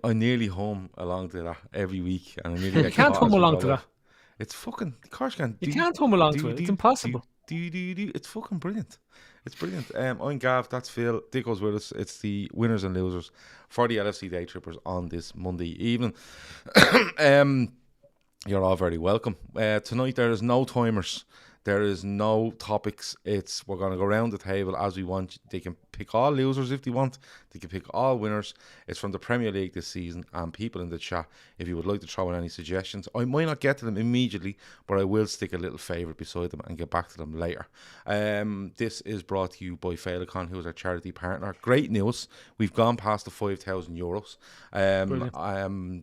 I nearly hum along to that every week, and I nearly You can't hum along to that. It's fucking, of course you can. You can't hum along to it. It's impossible. It's fucking brilliant. It's brilliant. I'm Gav, that's Phil. Dicko's with us. It's the winners and losers for the LFC Daytrippers on this Monday evening. You're all very welcome. Tonight there is no timers. There is no topics. We're going to go around the table as we want. They can pick all losers if they want. They can pick all winners. It's from the Premier League this season, and people in the chat, if you would like to throw in any suggestions, I might not get to them immediately, but I will stick a little favourite beside them and get back to them later. This is brought to you by Féileacáin, who is our charity partner. Great news. We've gone past the €5,000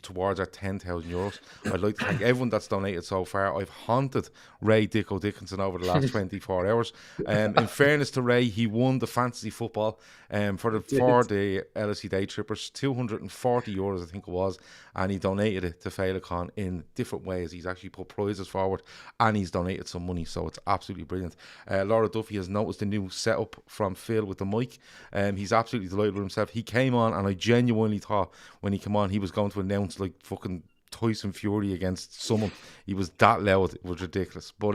towards our €10,000. I'd like to thank everyone that's donated so far. I've haunted Ray Dicko Dickinson over the last 24 hours. In fairness to Ray, he won the fantasy football for the LFC Daytrippers, €240 I think it was, and he donated it to Féileacáin in different ways. He's actually put prizes forward and he's donated some money, so it's absolutely brilliant. Laura Duffy has noticed the new setup from Phil with the mic. He's absolutely delighted with himself. He came on and I genuinely thought when he came on he was going to announce like fucking Tyson Fury against someone. He was that loud, it was ridiculous. But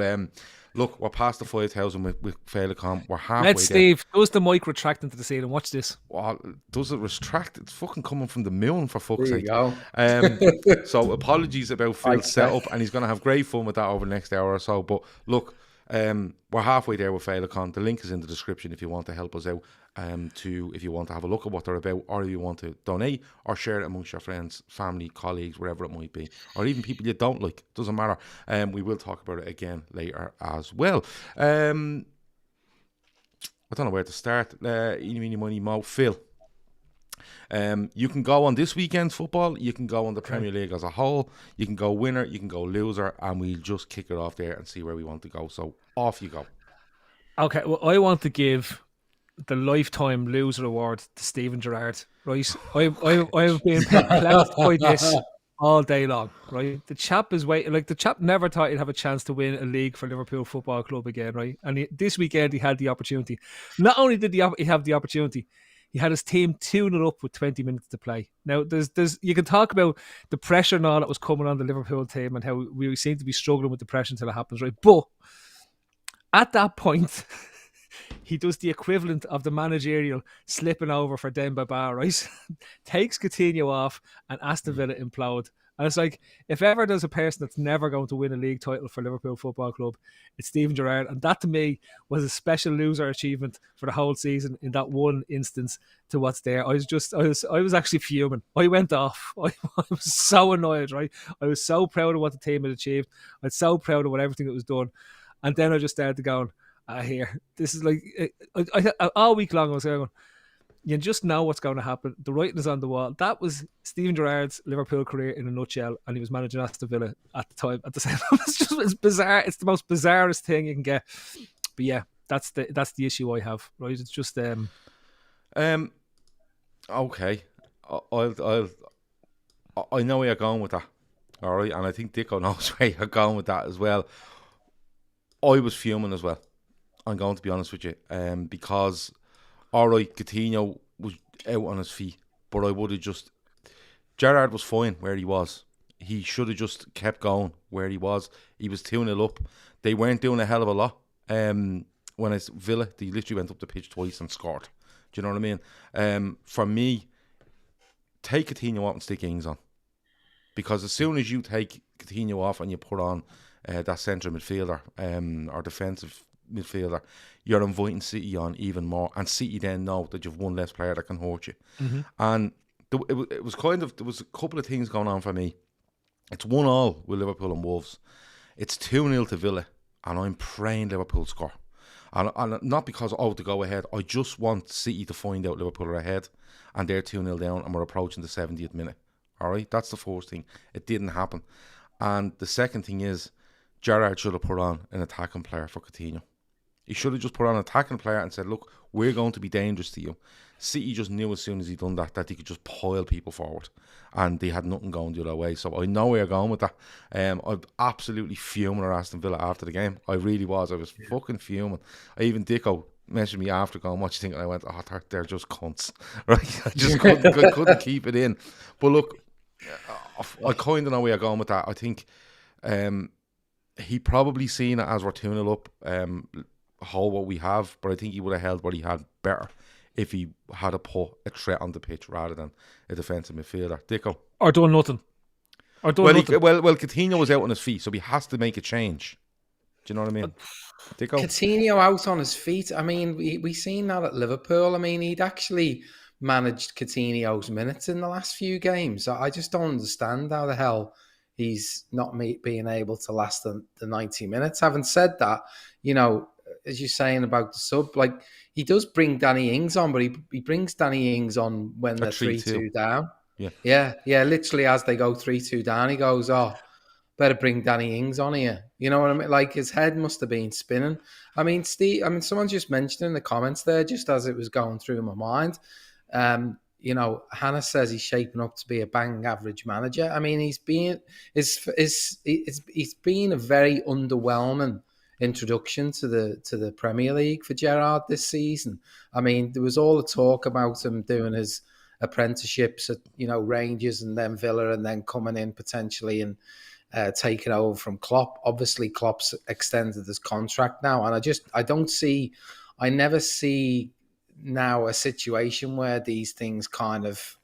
look, we're past the 5,000 with Féileacáin. We're halfway Let's Steve, does the mic retract into the ceiling? Watch this. Well, does it retract? It's fucking coming from the moon, for fuck's There sake. you go. So apologies about Phil's setup, and he's going to have great fun with that over the next hour or so. But look, we're halfway there with Féileacáin. The link is in the description if you want to help us out, if you want to have a look at what they're about, or if you want to donate or share it amongst your friends, family, colleagues, wherever it might be, or even people you don't like. Doesn't matter. We will talk about it again later as well. I don't know where to start. Eeny, meeny, miny, mo. Phil, you can go on this weekend's football, you can go on the Premier League as a whole, you can go winner, you can go loser, and we'll just kick it off there and see where we want to go. So off you go. Okay, well, I want to give the Lifetime Loser Award to Steven Gerrard, right? I've been perplexed by this all day long, right? The chap is waiting, like the chap never thought he'd have a chance to win a league for Liverpool Football Club again, right? And this weekend he had the opportunity. Not only did he have the opportunity, he had his team 2-0 up with 20 minutes to play. Now, there's you can talk about the pressure and all that was coming on the Liverpool team and how we seem to be struggling with the pressure until it happens, right? But at that point, he does the equivalent of the managerial slipping over for Demba Ba, right? Takes Coutinho off and Aston Villa implode. And it's like, if ever there's a person that's never going to win a league title for Liverpool Football Club, it's Steven Gerrard. And that to me was a special loser achievement for the whole season in that one instance to what's there. I was actually fuming. I went off. I was so annoyed, right? I was so proud of what the team had achieved. I was so proud of everything that was done. And then I just started going, here, this is like, I all week long I was going, you just know what's going to happen. The writing is on the wall. That was Steven Gerrard's Liverpool career in a nutshell, and he was managing Aston Villa at the time. At the same time, it's bizarre. It's the most bizarrest thing you can get. But yeah, that's the issue I have. Right? It's just okay. I know where you're going with that. All right, and I think Dicko knows where you're going with that as well. I was fuming as well. I'm going to be honest with you, because. All right, Coutinho was out on his feet, but I would have just... Gerrard was fine where he was. He should have just kept going where he was. He was 2-0 up. They weren't doing a hell of a lot. When it's Villa, they literally went up the pitch twice and scored. Do you know what I mean? For me, take Coutinho out and stick Ings on. Because as soon as you take Coutinho off and you put on that centre midfielder or defensive midfielder, you're inviting City on even more, and City then know that you've one less player that can hurt you. Mm-hmm. And it was kind of, there was a couple of things going on for me. It's 1-1 with Liverpool and Wolves. It's 2-0 to Villa and I'm praying Liverpool score. And not because to go ahead. I just want City to find out Liverpool are ahead, and they're 2-0 down, and we're approaching the 70th minute. All right, that's the first thing. It didn't happen. And the second thing is, Gerrard should have put on an attacking player for Coutinho. He should have just put on an attacking player and said, look, we're going to be dangerous to you. City just knew as soon as he done that he could just pile people forward, and they had nothing going the other way. So I know where you're going with that. I'm absolutely fuming at Aston Villa after the game. I really was. I was fucking fuming. Even Dicko mentioned me after going, what do you think? And I went, they're just cunts. Right? I just couldn't keep it in. But look, I kind of know where you're going with that. I think he probably seen it as we're 2-0 up, hold what we have, but I think he would have held what he had better if he had put a threat on the pitch rather than a defensive midfielder. Dicko? Or done nothing. Well, Coutinho was out on his feet, so he has to make a change. Do you know what I mean? Dicko? Coutinho out on his feet. I mean, we seen that at Liverpool. I mean, he'd actually managed Coutinho's minutes in the last few games. I just don't understand how the hell he's not being able to last the 90 minutes. Having said that, you know, as you're saying about the sub, like, he does bring Danny Ings on, but he brings Danny Ings on when they're 3-2 down. Yeah. Literally, as they go 3-2 down, he goes, better bring Danny Ings on here. You know what I mean? Like, his head must have been spinning. I mean, Steve, someone just mentioned in the comments there, just as it was going through my mind, you know, Hannah says he's shaping up to be a bang average manager. I mean, he's been a very underwhelming introduction to the Premier League for Gerrard this season. I mean, there was all the talk about him doing his apprenticeships at, you know, Rangers and then Villa, and then coming in potentially and taking over from Klopp. Obviously, Klopp's extended his contract now, and I never see now a situation where these things kind of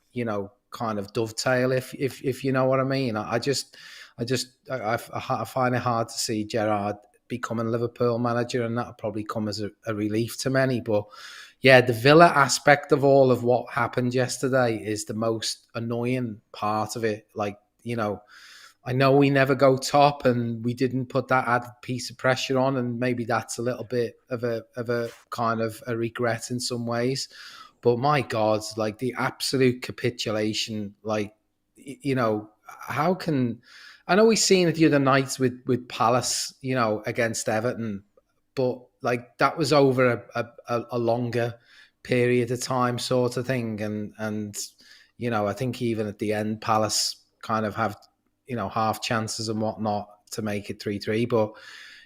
dovetail, if you know what I mean. I find it hard to see Gerrard becoming Liverpool manager, and that'll probably come as a relief to many. But yeah, the Villa aspect of all of what happened yesterday is the most annoying part of it. Like, you know, I know we never go top, and we didn't put that added piece of pressure on, and maybe that's a little bit of a kind of a regret in some ways. But my God, like, the absolute capitulation, like, you know, how can... I know we've seen it the other night with Palace, you know, against Everton, but like, that was over a longer period of time sort of thing. And, you know, I think even at the end, Palace kind of have, you know, half chances and whatnot to make it 3-3, but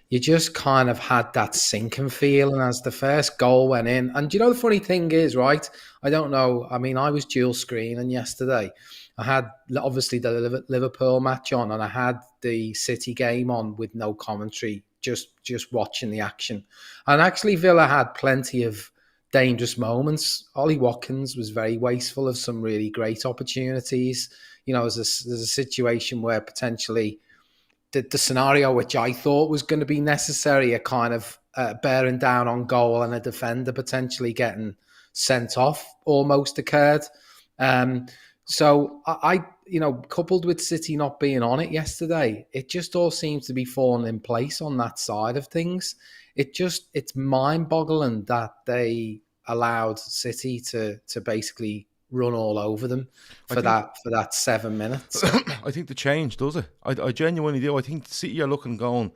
you just kind of had that sinking feeling as the first goal went in. And you know, the funny thing is, right, I don't know, I mean, I was dual screening yesterday. I had obviously the Liverpool match on, and I had the City game on with no commentary, just watching the action. And actually, Villa had plenty of dangerous moments. Ollie Watkins was very wasteful of some really great opportunities. You know, there's a situation where potentially the scenario which I thought was going to be necessary, a kind of bearing down on goal and a defender potentially getting sent off, almost occurred. So I, you know, coupled with City not being on it yesterday, it just all seems to be falling in place on that side of things. It's mind-boggling that they allowed City to basically run all over them for that 7 minutes. I think the change does it. I genuinely do. I think City are looking going.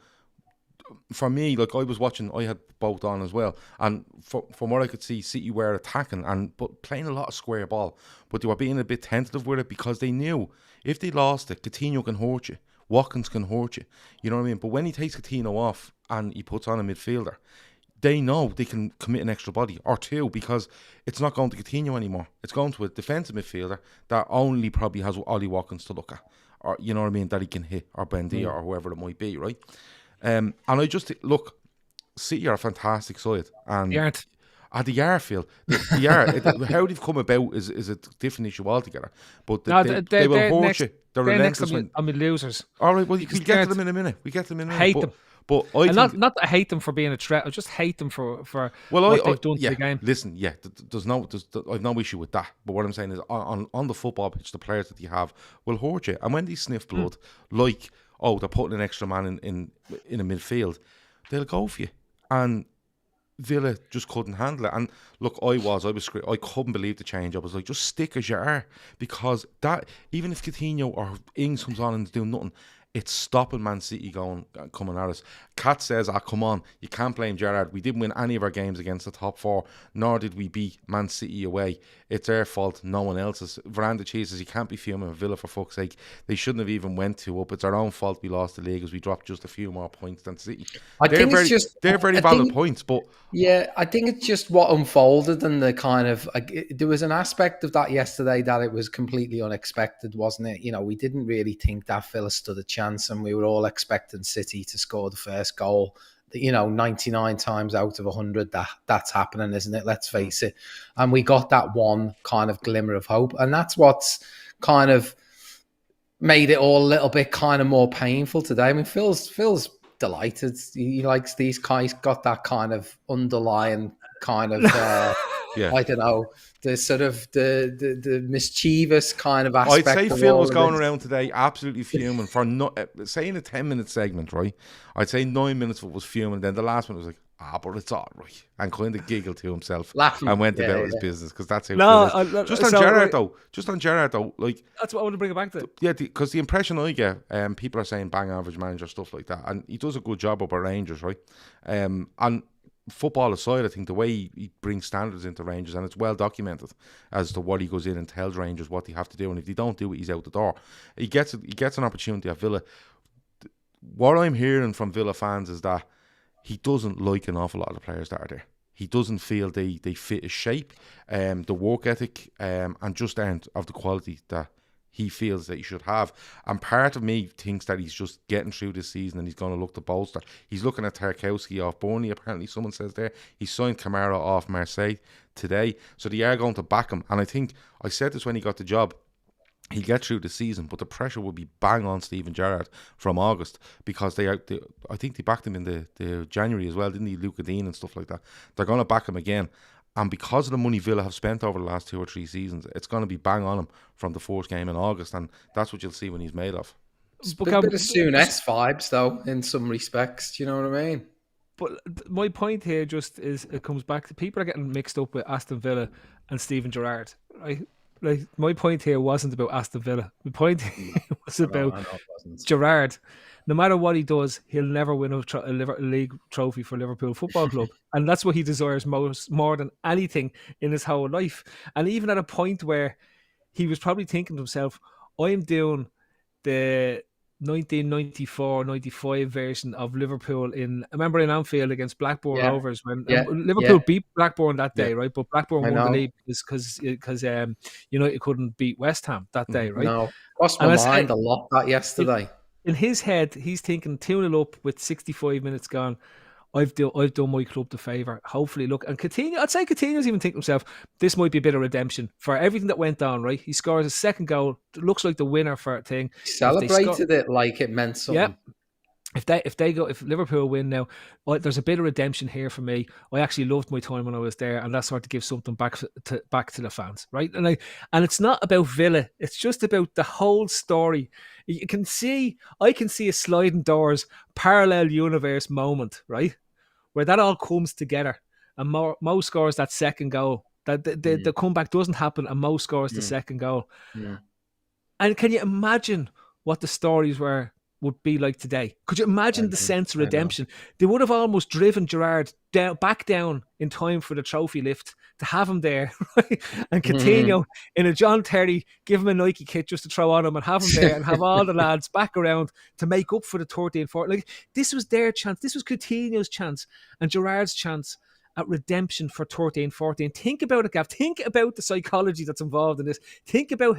For me, like, I was watching, I had both on as well, and from what I could see, City were attacking but playing a lot of square ball, but they were being a bit tentative with it because they knew if they lost it, Coutinho can hurt you, Watkins can hurt you, you know what I mean? But when he takes Coutinho off and he puts on a midfielder, they know they can commit an extra body or two, because it's not going to Coutinho anymore. It's going to a defensive midfielder that only probably has Ollie Watkins to look at, or, you know what I mean, that he can hit, or Bendia or whoever it might be, right? And I just look, City are a fantastic side, and they aren't. At the Yarfield, how they've come about is a different issue altogether. But they will hurt you. They're relentless. I'm losers. All right, well, we get to them in a minute. Hate them. But I think, not I hate them for being a threat. I just hate them for what they've done to the game. Listen, there's I've no issue with that. But what I'm saying is, on the football pitch, the players that you have will hurt you. And when they sniff blood, like, they're putting an extra man in a midfield, they'll go for you. And Villa just couldn't handle it. And look, I couldn't believe the change. I was like, just stick as you are, because that, even if Coutinho or Ings comes on and is doing nothing, it's stopping Man City coming at us. Kat says, come on, you can't blame Gerrard. We didn't win any of our games against the top four, nor did we beat Man City away. It's their fault, no one else's. Veranda Cheese says, you can't be fuming with Villa, for fuck's sake. They shouldn't have even went 2 up. It's our own fault we lost the league, as we dropped just a few more points than City. They're very valid points, but... Yeah, I think it's just what unfolded, and the kind of... there was an aspect of that yesterday that it was completely unexpected, wasn't it? You know, we didn't really think that Villa stood a chance, and we were all expecting City to score the first goal. You know, 99 times out of 100, that's happening, isn't it? Let's face it. And we got that one kind of glimmer of hope, and that's what's kind of made it all a little bit kind of more painful today. I mean, Phil's delighted. He likes these guys, got that kind of underlying kind of yeah. I don't know, the sort of the mischievous kind of aspect. I'd say Phil was going around today absolutely fuming for saying a 10-minute segment, right? I'd say 9 minutes of it was fuming, then the last one was like, but it's all right, and kind of giggled to himself, laughing, and went about his business, because that's how Phil is. Just on Gerrard though, like, that's what I want to bring it back to. Yeah, because the impression I get, people are saying bang average manager, stuff like that, and he does a good job up at Rangers, right? And football aside, I think the way he brings standards into Rangers, and it's well documented as to what he goes in and tells Rangers what they have to do, and if they don't do it, he's out the door. He gets an opportunity at Villa. What I'm hearing from Villa fans is that he doesn't like an awful lot of the players that are there. He doesn't feel they fit his shape, the work ethic, and just aren't of the quality that he feels that he should have. And part of me thinks that he's just getting through this season and he's going to look to bolster. He's looking at Tarkowski off Burnley, apparently, someone says there. He signed Kamara off Marseille today. So they are going to back him. And I think, I said this when he got the job, he'll get through the season, but the pressure will be bang on Steven Gerrard from August, because I think they backed him in the January as well, didn't he? Luca Dean and stuff like that. They're going to back him again. And because of the money Villa have spent over the last 2 or 3 seasons, it's going to be bang on him from the first game in August, and that's what you'll see when he's made of. It's a bit of Souness vibes, though, in some respects. Do you know what I mean? But my point here just is, it comes back to, people are getting mixed up with Aston Villa and Steven Gerrard, right? Like, my point here wasn't about Aston Villa. The point was about Gerrard. No matter what he does, he'll never win a league trophy for Liverpool Football Club. And that's what he desires more than anything in his whole life. And even at a point where he was probably thinking to himself, I'm doing the 1994-95 version of Liverpool I remember in Anfield against Blackburn Rovers, when Liverpool beat Blackburn that day, right? But Blackburn won the league because United couldn't beat West Ham that day, right? No, crossed my mind a lot that yesterday. In his head, he's thinking 2-0 up with 65 minutes gone. I've done my club the favour. Hopefully, look, and Coutinho, I'd say Coutinho's even thinking to himself, this might be a bit of redemption for everything that went on, right? He scores a second goal. It looks like the winner for a thing. He celebrated it like it meant something. Yeah. If Liverpool win now, there's a bit of redemption here for me. I actually loved my time when I was there, and that sort of gives something back to the fans, right? And it's not about Villa. It's just about the whole story. I can see a sliding doors parallel universe moment, right, where that all comes together, and Mo scores that second goal. That the comeback doesn't happen, and Mo scores the second goal. Yeah. And can you imagine what the stories would be like today? Could you imagine the sense of redemption? They would have almost driven Gerrard back down in time for the trophy lift to have him there, right? And Coutinho in a John Terry, give him a Nike kit just to throw on him and have him there, and have all the lads back around to make up for the 13-14. Like, this was their chance. This was Coutinho's chance and Gerrard's chance at redemption for 13-14. Think about it, Gav. Think about the psychology that's involved in this. Think about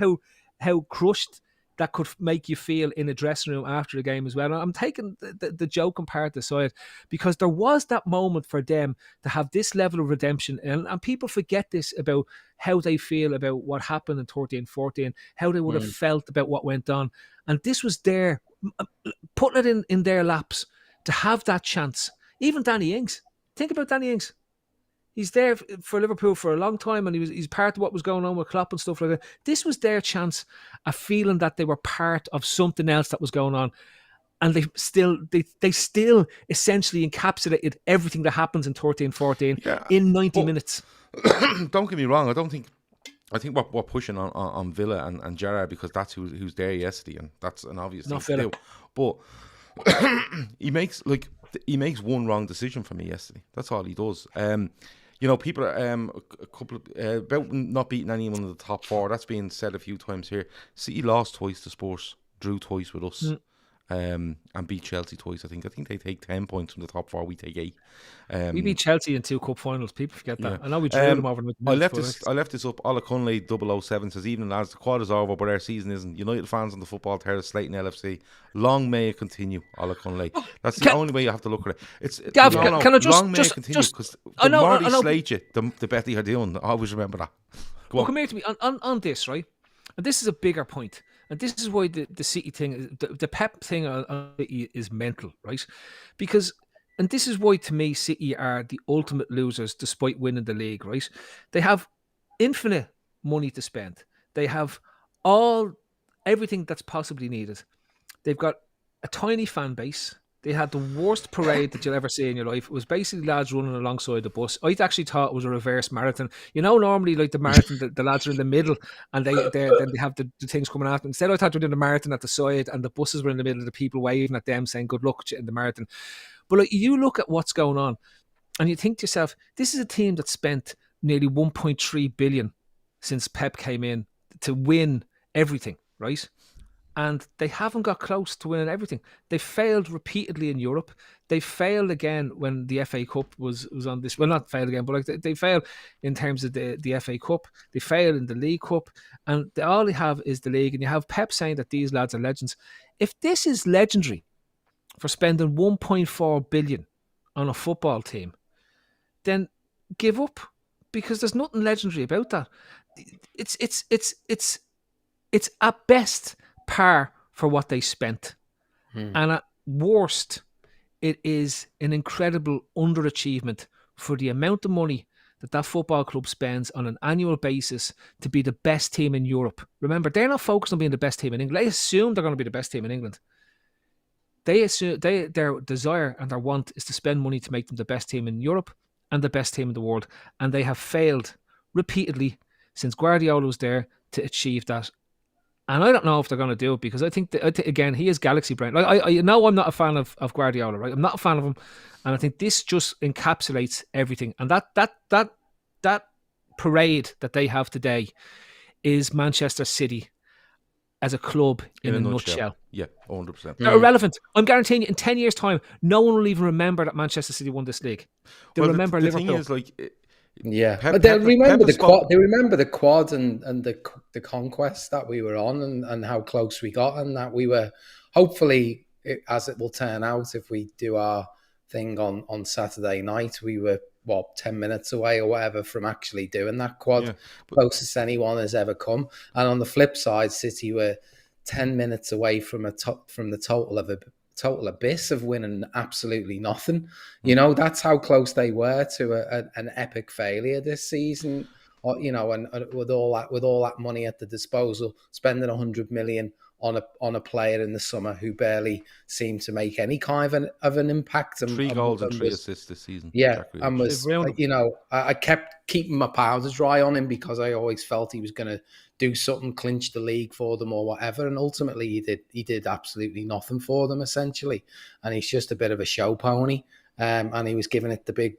how crushed that could make you feel in a dressing room after the game as well. And I'm taking the joking part aside, because there was that moment for them to have this level of redemption. And people forget this about how they feel about what happened in 13-14, how they would have felt about what went on. And this was there, putting it in their laps to have that chance. Even Danny Ings. Think about Danny Ings. He's there for Liverpool for a long time, and he's part of what was going on with Klopp and stuff like that. This was their chance, a feeling that they were part of something else that was going on. and they still essentially encapsulated everything that happens in 13-14 in 90 minutes. Don't get me wrong. I think we're pushing on Villa and Gerrard because that's who's there yesterday, and that's an obvious thing to do. But he makes one wrong decision for me yesterday. That's all he does. People are a couple of, about not beating anyone in the top four. That's been said a few times here. City lost twice to Spurs, drew twice with us. And beat Chelsea twice. I think they take 10 points from the top four. We take 8. We beat Chelsea in 2 cup finals. People forget that. I know we drew them over. I left this up. Olakunle 007 says, "Evening lads, the quad is over, but our season isn't. United fans on the football terrace slating LFC. Long may it continue." Olakunle. That's the only way you have to look at it. Gav, can I long may it continue, because the more they slate you, the better you're doing. I always remember that. Come here to me on this, right? And this is a bigger point. And this is why the City thing, the Pep thing is mental, right? Because, and this is why to me City are the ultimate losers despite winning the league, right? They have infinite money to spend. They have everything that's possibly needed. They've got a tiny fan base. They had the worst parade that you'll ever see in your life. It was basically lads running alongside the bus. I actually thought it was a reverse marathon. Normally like the marathon, the lads are in the middle and then they have the things coming after. Instead, I thought they were doing the marathon at the side and the buses were in the middle of the people waving at them saying good luck in the marathon. But like, you look at what's going on and you think to yourself, this is a team that spent nearly 1.3 billion since Pep came in to win everything, right? And they haven't got close to winning everything. They failed repeatedly in Europe. They failed again when the FA Cup was on this. Well, not failed again, but like they failed in terms of the FA Cup. They failed in the League Cup. And all they have is the league. And you have Pep saying that these lads are legends. If this is legendary for spending 1.4 billion on a football team, then give up, because there's nothing legendary about that. It's at best par for what they spent, and at worst it is an incredible underachievement for the amount of money that football club spends on an annual basis to be the best team in Europe. Remember, they're not focused on being the best team in England. They assume they're going to be the best team in England. They assume their desire and their want is to spend money to make them the best team in Europe and the best team in the world, and they have failed repeatedly since Guardiola was there to achieve that. And I don't know if they're going to do it, because I think again, he is galaxy brain. Like I know I'm not a fan of Guardiola, right? I'm not a fan of him, and I think this just encapsulates everything. And that parade that they have today is Manchester City as a club in a nutshell. Yeah, 100%. They're irrelevant. I'm guaranteeing you, in 10 years' time, no one will even remember that Manchester City won this league. They'll remember the Liverpool. Thing is, like, but they'll remember the quad. They remember the quad and the conquest that we were on, and how close we got, and that we were hopefully, as it will turn out, if we do our thing on Saturday night, we were 10 minutes away or whatever from actually doing that quad, closest anyone has ever come. And on the flip side, City were 10 minutes away from the total abyss of winning absolutely nothing. That's how close they were to an epic failure this season. And with all that money at the disposal, spending 100 million on a player in the summer who barely seemed to make any kind of an impact. 3 goals and 3 assists this season. Yeah, and was I kept keeping my powder dry on him, because I always felt he was going to do something, clinch the league for them or whatever, and ultimately he did absolutely nothing for them essentially, and he's just a bit of a show pony, and he was giving it the big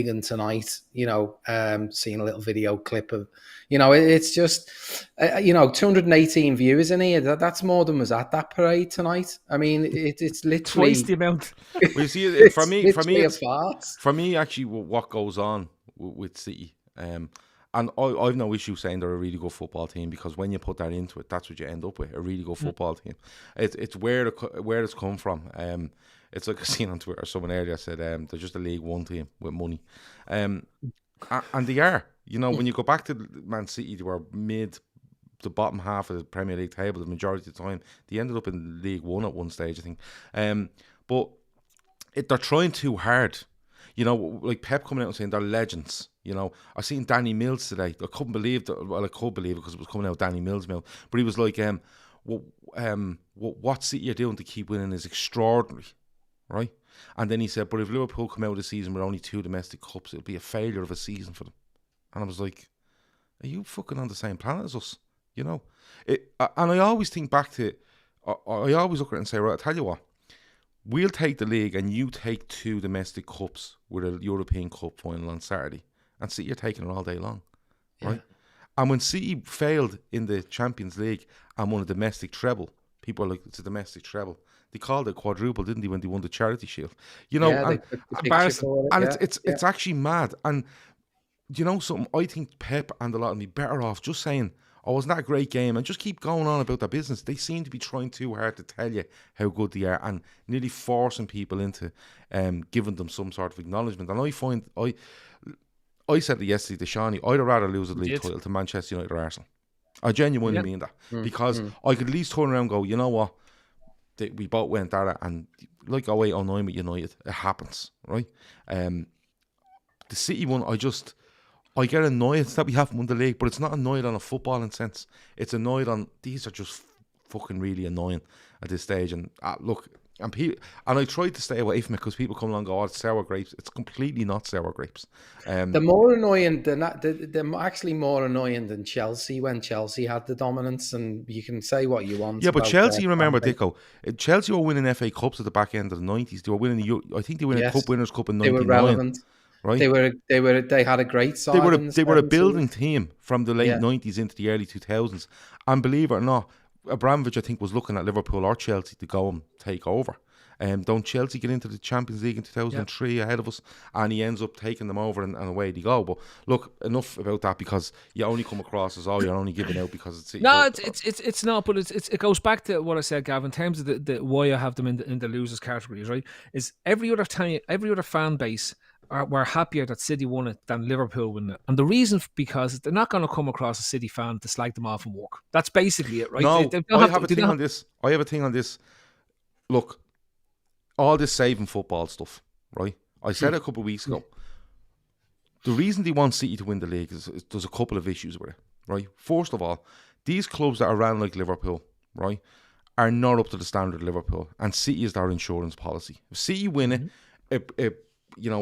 one tonight. Seeing a little video clip of, it's just 218 viewers in here. That's more than was at that parade tonight. I mean, it's literally twice the amount. We see for me, actually, what goes on with City. And I've no issue saying they're a really good football team, because when you put that into it, that's what you end up with, a really good football team. It's where it's come from. It's like I seen on Twitter, someone earlier said they're just a League One team with money. And they are. When you go back to Man City, they were mid the bottom half of the Premier League table the majority of the time. They ended up in League One at one stage, I think. But they're trying too hard. Like Pep coming out and saying they're legends. I seen Danny Mills today. I couldn't believe that. Well, I could believe it because it was coming out of Danny Mills' mouth. But he was like, what City are doing to keep winning is extraordinary, right? And then he said, but if Liverpool come out of the season with only 2 domestic cups, it'll be a failure of a season for them. And I was like, are you fucking on the same planet as us? You know? And I always think back to, I always look at it and say, right, I'll tell you what, we'll take the league and you take 2 domestic cups with a European Cup final on Saturday. And City are taking it all day long, right? And when City failed in the Champions League and won a domestic treble, people are like, it's a domestic treble. They called it quadruple, didn't they, when they won the Charity Shield? You know, it's actually mad. And you know something? I think Pep and a lot of me better off just saying, oh, wasn't that a great game? And just keep going on about their business. They seem to be trying too hard to tell you how good they are and nearly forcing people into giving them some sort of acknowledgement. And I find, I said it yesterday to Shawnee, I'd rather lose a league title to Manchester United or Arsenal. I genuinely mean that. Because I could at least turn around and go, you know what? We both went at it, and like 08, 09 with United, it happens, right? The City one, I get annoyed that we haven't won the league, but it's not annoyed on a footballing sense. It's annoyed on, these are just fucking really annoying at this stage. And look, and I tried to stay away from it because people come along and go, oh, it's sour grapes. It's completely not sour grapes. They're more annoying than that. They're actually more annoying than Chelsea when Chelsea had the dominance, and you can say what you want. Yeah, but Chelsea, remember, Dicko, Chelsea were winning FA Cups at the back end of the 90s. They were winning I think they were winning Cup Winners' Cup in 99. They were relevant. Right? They had a great side. They were a building team from the late 90s into the early 2000s. And believe it or not, Abramovich, I think, was looking at Liverpool or Chelsea to go and take over. Don't Chelsea get into the Champions League in 2003 ahead of us? And he ends up taking them over and away they go. But look, enough about that, because you only come across as, you're only giving out because it's... No, it's not, but it goes back to what I said, Gav, in terms of the why I have them in the losers categories, right? Is every other fan base were happier that City won it than Liverpool won it. And the reason, because they're not going to come across a City fan to slag them off and walk. That's basically it, right? No, I have a thing on this. Look, all this saving football stuff, right? I said it a couple of weeks ago. The reason they want City to win the league is there's a couple of issues with it, right? First of all, these clubs that are ran like Liverpool, right, are not up to the standard of Liverpool, and City is their insurance policy. If City win it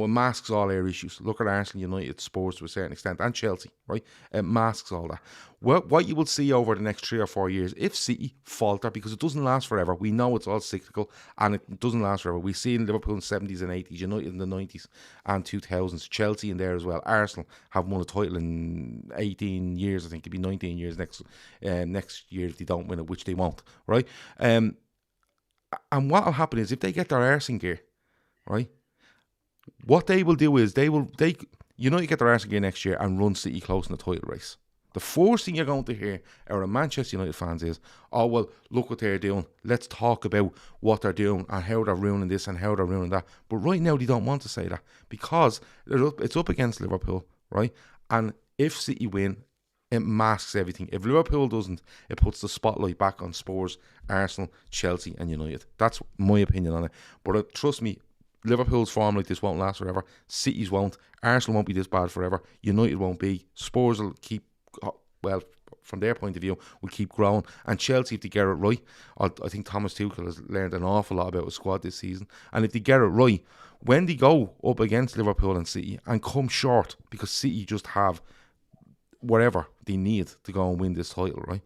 masks all our issues. Look at Arsenal, United, Spurs to a certain extent, and Chelsea, right? It masks all that. What you will see over the next 3 or 4 years, if City falter, because it doesn't last forever, we know it's all cyclical, and it doesn't last forever. We see in Liverpool in the 70s and 80s, United in the 90s and 2000s, Chelsea in there as well. Arsenal have won a title in 18 years, I think it'll be 19 years next year if they don't win it, which they won't, right? And what will happen is, if they get their arse in gear, right, what they will do is United get their arse in gear next year and run City close in the title race. The first thing you're going to hear out of Manchester United fans is, oh, well, look what they're doing. Let's talk about what they're doing and how they're ruining this and how they're ruining that. But right now they don't want to say that, because it's up against Liverpool, right? And if City win, it masks everything. If Liverpool doesn't, it puts the spotlight back on Spurs, Arsenal, Chelsea and United. That's my opinion on it. But trust me, Liverpool's form like this won't last forever. City's won't. Arsenal won't be this bad forever. United won't be. Spurs will keep, well, from their point of view, will keep growing. And Chelsea, if they get it right, I think Thomas Tuchel has learned an awful lot about his squad this season. And if they get it right, when they go up against Liverpool and City and come short, because City just have whatever they need to go and win this title, right?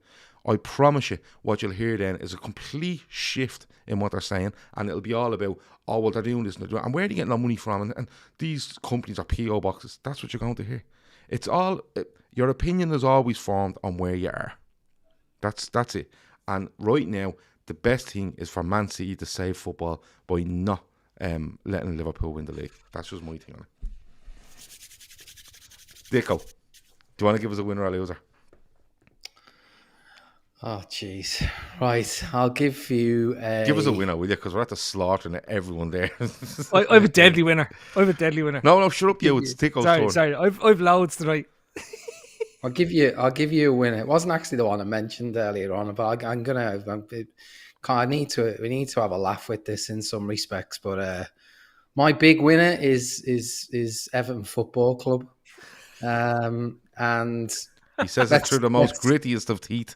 I promise you, what you'll hear then is a complete shift in what they're saying, and it'll be all about, oh, well, they're doing this and they're doing, and where are they getting their money from? And these companies are PO boxes. That's what you're going to hear. It's all, your opinion is always formed on where you are. That's it. And right now, the best thing is for Man City to save football by not letting Liverpool win the league. That's just my thing on it. Dicko, do you want to give us a winner or a loser? Oh, jeez. Right, I'll give you a... Give us a winner, will you? Because we're at the slaughtering everyone there. I have a deadly winner. No, shut up, you. It's Dicko's turn. Sorry. I've loads tonight. I'll give you a winner. It wasn't actually the one I mentioned earlier on, but I'm gonna. We need to have a laugh with this in some respects. But my big winner is Everton Football Club, and he says it through the most grittiest of teeth.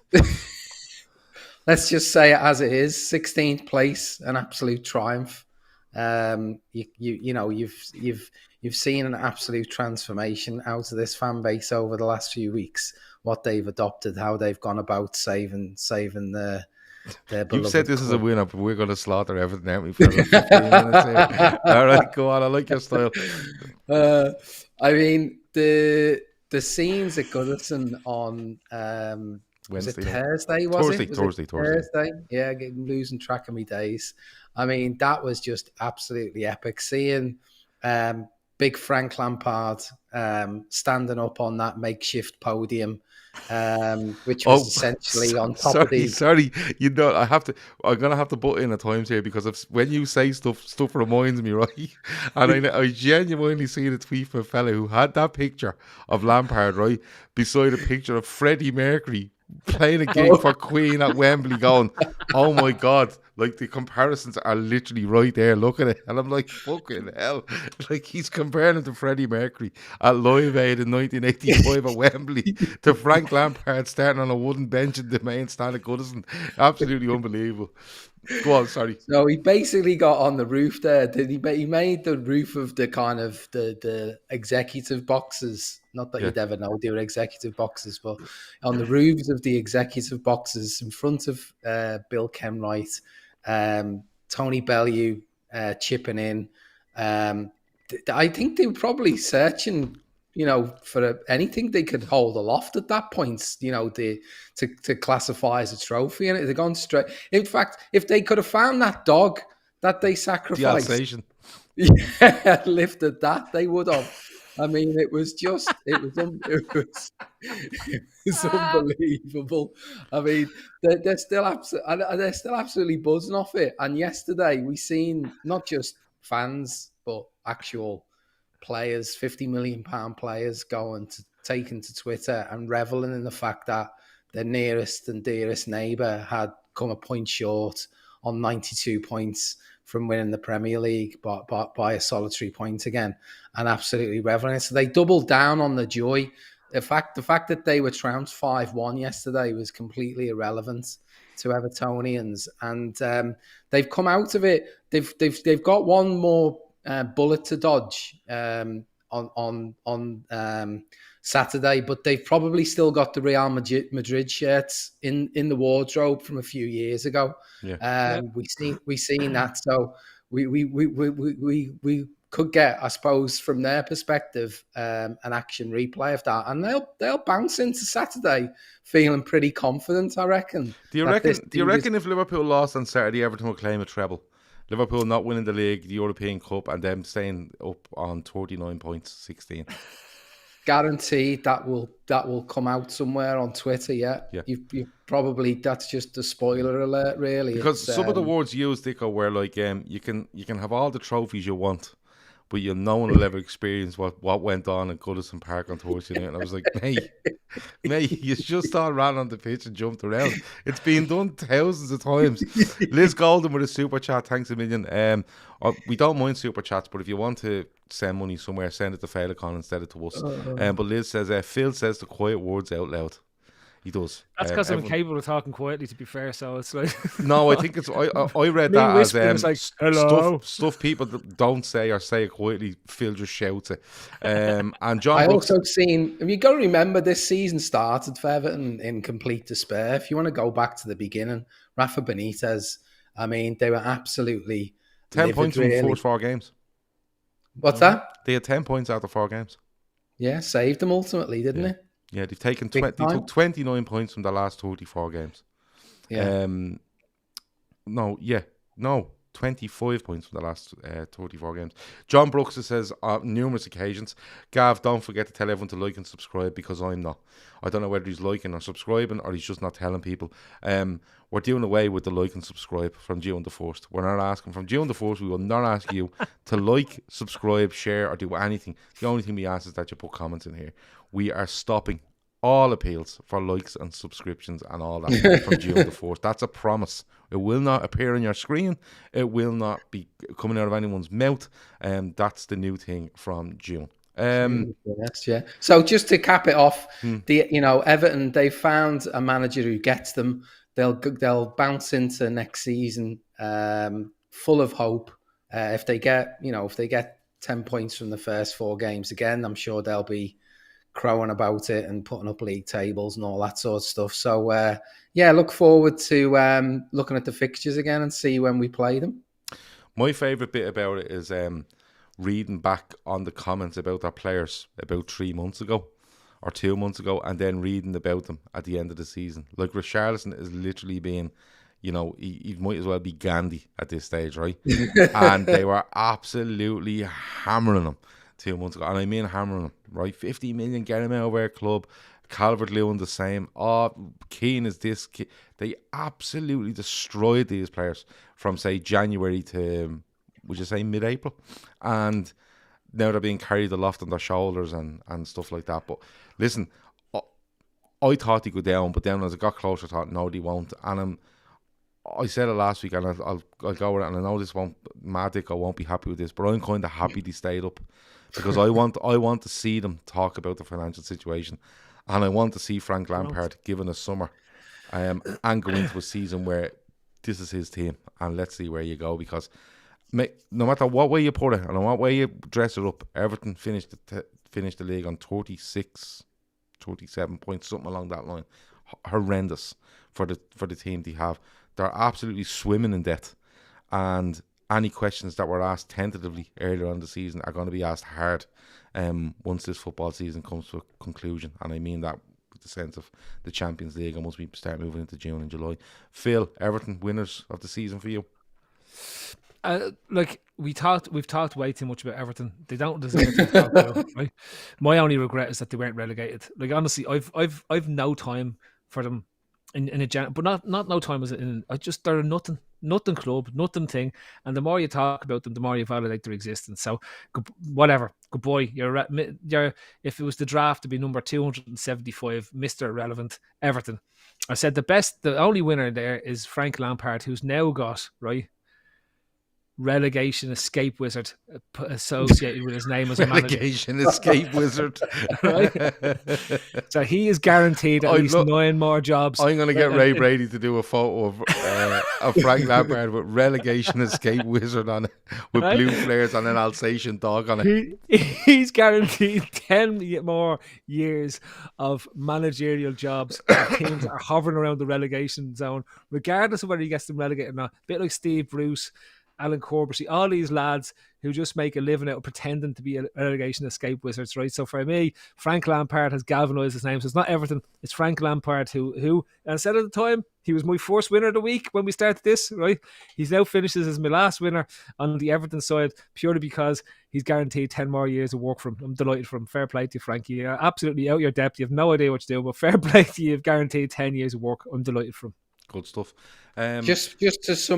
let's just say it as it is. 16th place, an absolute triumph. You've seen an absolute transformation out of this fan base over the last few weeks. What they've adopted, how they've gone about saving their You've said this club. is a winner, but we're going to slaughter everything out for 15 minutes here. All right, go on. I like your style. I mean, the scenes at Goodison on Wednesday, Thursday? Thursday. Yeah, I'm losing track of my days. I mean, that was just absolutely epic. Seeing big Frank Lampard standing up on that makeshift podium, which was essentially on top of the... Sorry, I'm going to have to butt in at times here because when you say stuff reminds me, right? And I genuinely seen a tweet from a fella who had that picture of Lampard, right, beside a picture of Freddie Mercury playing a gig for Queen at Wembley going, oh my God, like the comparisons are literally right there, look at it. And I'm like, fucking hell. Like he's comparing him to Freddie Mercury at Live Aid in 1985 at Wembley to Frank Lampard starting on a wooden bench in the main stand at Goodison. Absolutely unbelievable. Go on, sorry. So he basically got on the roof there. He made the roof of the kind of the executive boxes. Not that you'd ever know they were executive boxes, but on the roofs of the executive boxes in front of Bill Kenwright, Tony Bellew chipping in. I think they were probably searching, for anything they could hold aloft at that point, to classify as a trophy. And they're gone straight. In fact, if they could have found that dog that they sacrificed, lifted that, they would have. I mean, it was unbelievable. I mean, they're still absolutely buzzing off it. And yesterday we seen not just fans but actual players, £50 million players, taking to Twitter and reveling in the fact that their nearest and dearest neighbour had come a point short on 92 points from winning the Premier League by a solitary point again, and absolutely reveling. So they doubled down on the joy. The fact that they were trounced 5-1 yesterday was completely irrelevant to Evertonians, and they've come out of it. They've got one more bullet to dodge on Saturday, but they've probably still got the Real Madrid shirts in the wardrobe from a few years ago. We seen that, so we could get, I suppose, from their perspective, an action replay of that, and they'll bounce into Saturday feeling pretty confident, I reckon. Do you reckon if Liverpool lost on Saturday, Everton will claim a treble? Liverpool not winning the league, the European Cup, and them staying up on 39 points, 16. Guaranteed that will come out somewhere on Twitter. Yeah. You probably, that's just a spoiler alert, really. Because some of the words used, Dicko, were like, you can have all the trophies you want, but no one will ever experience what went on at Goodison Park on Thursday night. And I was like, mate, you just all ran on the pitch and jumped around. It's been done thousands of times. Liz Golden with a super chat, thanks a million. We don't mind super chats, but if you want to send money somewhere, send it to Féileacáin instead of to us. But Liz says, Phil says the quiet words out loud. He does. That's because I'm capable of talking quietly, to be fair. So it's like no, I think it's. I read that as like, hello. stuff people don't say or say it quietly. Phil just shouts it. And John. I also seen. You've got to remember this season started for Everton in complete despair. If you want to go back to the beginning, Rafa Benitez. I mean, they were absolutely 10 points from the first 4 games. What's that? They had 10 points out of 4 games. Yeah, saved them ultimately, didn't it? Yeah, they've taken they took 29 points from the last 34 games. Yeah. 25 points from the last 34 games. John Brooks says on numerous occasions, Gav, don't forget to tell everyone to like and subscribe, because I'm not. I don't know whether he's liking or subscribing, or he's just not telling people. We're doing away with the like and subscribe from June the 1st. We're not asking from June the 1st. We will not ask you to like, subscribe, share, or do anything. The only thing we ask is that you put comments in here. We are stopping all appeals for likes and subscriptions and all that from June the 4th. That's a promise. It will not appear on your screen. It will not be coming out of anyone's mouth. That's the new thing from June. Yeah. So just to cap it off, Everton, they found a manager who gets them. they'll bounce into next season full of hope. If they get 10 points from the first 4 games again, I'm sure they'll be crowing about it and putting up league tables and all that sort of stuff. So look forward to looking at the fixtures again and see when we play them. My favourite bit about it is reading back on the comments about their players about 3 months ago or 2 months ago, and then reading about them at the end of the season. Like Richarlison is literally being, he might as well be Gandhi at this stage, right? And they were absolutely hammering him 2 months ago, and I mean hammering him, right? 50 million, get him out of our club. Calvert-Lewin the same. Keane is this. They absolutely destroyed these players from, say, January to, would you say, mid-April? And now they're being carried aloft on their shoulders and stuff like that. But listen, I thought he'd go down, but then as it got closer, I thought, no, they won't. And I said it last week, and I'll go with it, and I know Dicko won't be happy with this, but I'm kind of happy they stayed up, because I want to see them talk about the financial situation. And I want to see Frank Lampard given a summer and go into a season where this is his team, and let's see where you go. Because no matter what way you put it and what way you dress it up, Everton finished the league on 36, 37 points, something along that line. Horrendous for the team they have. They're absolutely swimming in debt, and any questions that were asked tentatively earlier on the season are going to be asked hard once this football season comes to a conclusion. And I mean that with the sense of the Champions League, and once we start moving into June and July. Phil, Everton winners of the season for you? We've talked way too much about Everton. They don't deserve to talk about, right? My only regret is that they weren't relegated. Like, honestly, I've no time for them in a but not no time as in. They're a nothing club, nothing thing. And the more you talk about them, the more you validate their existence. So whatever, good boy. You're if it was the draft to be number 275, Mr. Irrelevant, Everton. I said the only winner there is Frank Lampard, who's now got, right, relegation escape wizard associated with his name as a manager. Relegation escape wizard. Right? So he is guaranteed at least 9 more jobs. I'm going to get Ray Brady to do a photo of Frank Lampard with relegation escape wizard on it, with blue flares and an Alsatian dog on it. He's guaranteed 10 more years of managerial jobs. Teams are hovering around the relegation zone, regardless of whether he gets them relegated or not. A bit like Steve Bruce, Alan Corbett, all these lads who just make a living out of pretending to be a relegation escape wizards, right? So for me, Frank Lampard has galvanised his name. So it's not Everton, it's Frank Lampard who and I said at the time, he was my first winner of the week when we started this, right? He's now finishes as my last winner on the Everton side, purely because he's guaranteed 10 more years of work from him. I'm delighted for him. Fair play to you, Frankie. You're absolutely out your depth. You have no idea what you're doing, but fair play to you. You've guaranteed 10 years of work. I'm delighted for him. Good stuff. Just because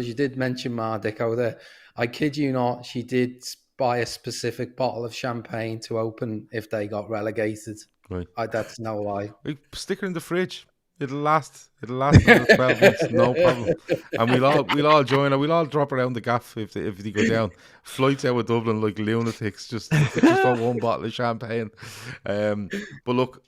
you did mention Dicko there, I kid you not, she did buy a specific bottle of champagne to open if they got relegated. Right. That's no lie. Stick her in the fridge. It'll last another 12 months, no problem. And we'll all join her. We'll all drop around the gaff if they go down. Flights out of Dublin like lunatics, just for one bottle of champagne. But look,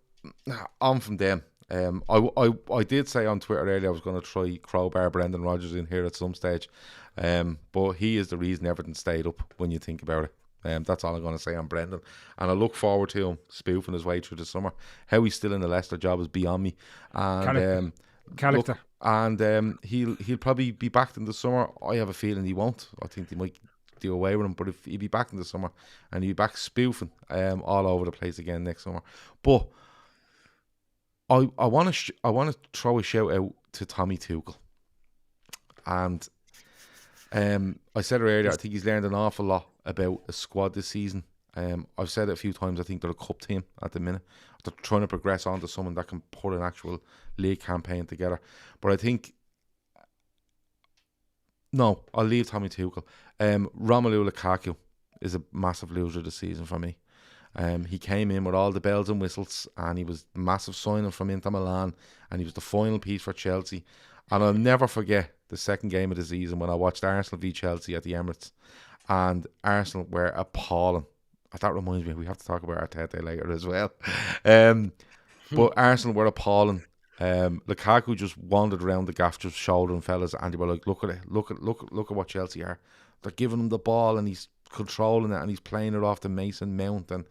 on from them. I did say on Twitter earlier I was going to try crowbar Brendan Rodgers in here at some stage, but he is the reason Everton stayed up when you think about it. That's all I'm going to say on Brendan, and I look forward to him spoofing his way through the summer. How he's still in the Leicester job is beyond me. And character. He'll probably be back in the summer. I have a feeling he won't. I think they might do away with him, but if he'll be back in the summer and he'll be back spoofing all over the place again next summer. But I want to throw a shout out to Tommy Tuchel, and I said it earlier. I think he's learned an awful lot about a squad this season. I've said it a few times. I think they're a cup team at the minute. They're trying to progress on to someone that can put an actual league campaign together. But I think no, I'll leave Tommy Tuchel. Romelu Lukaku is a massive loser this season for me. He came in with all the bells and whistles, and he was a massive signing from Inter Milan, and he was the final piece for Chelsea. And I'll never forget the second game of the season when I watched Arsenal v Chelsea at the Emirates, and Arsenal were appalling. That reminds me, we have to talk about Arteta later as well. But Arsenal were appalling. Lukaku just wandered around the gaff, just shouldering fellas, and they were like, "Look at it! Look at what Chelsea are. They're giving him the ball, and he's controlling it, and he's playing it off to Mason Mount, and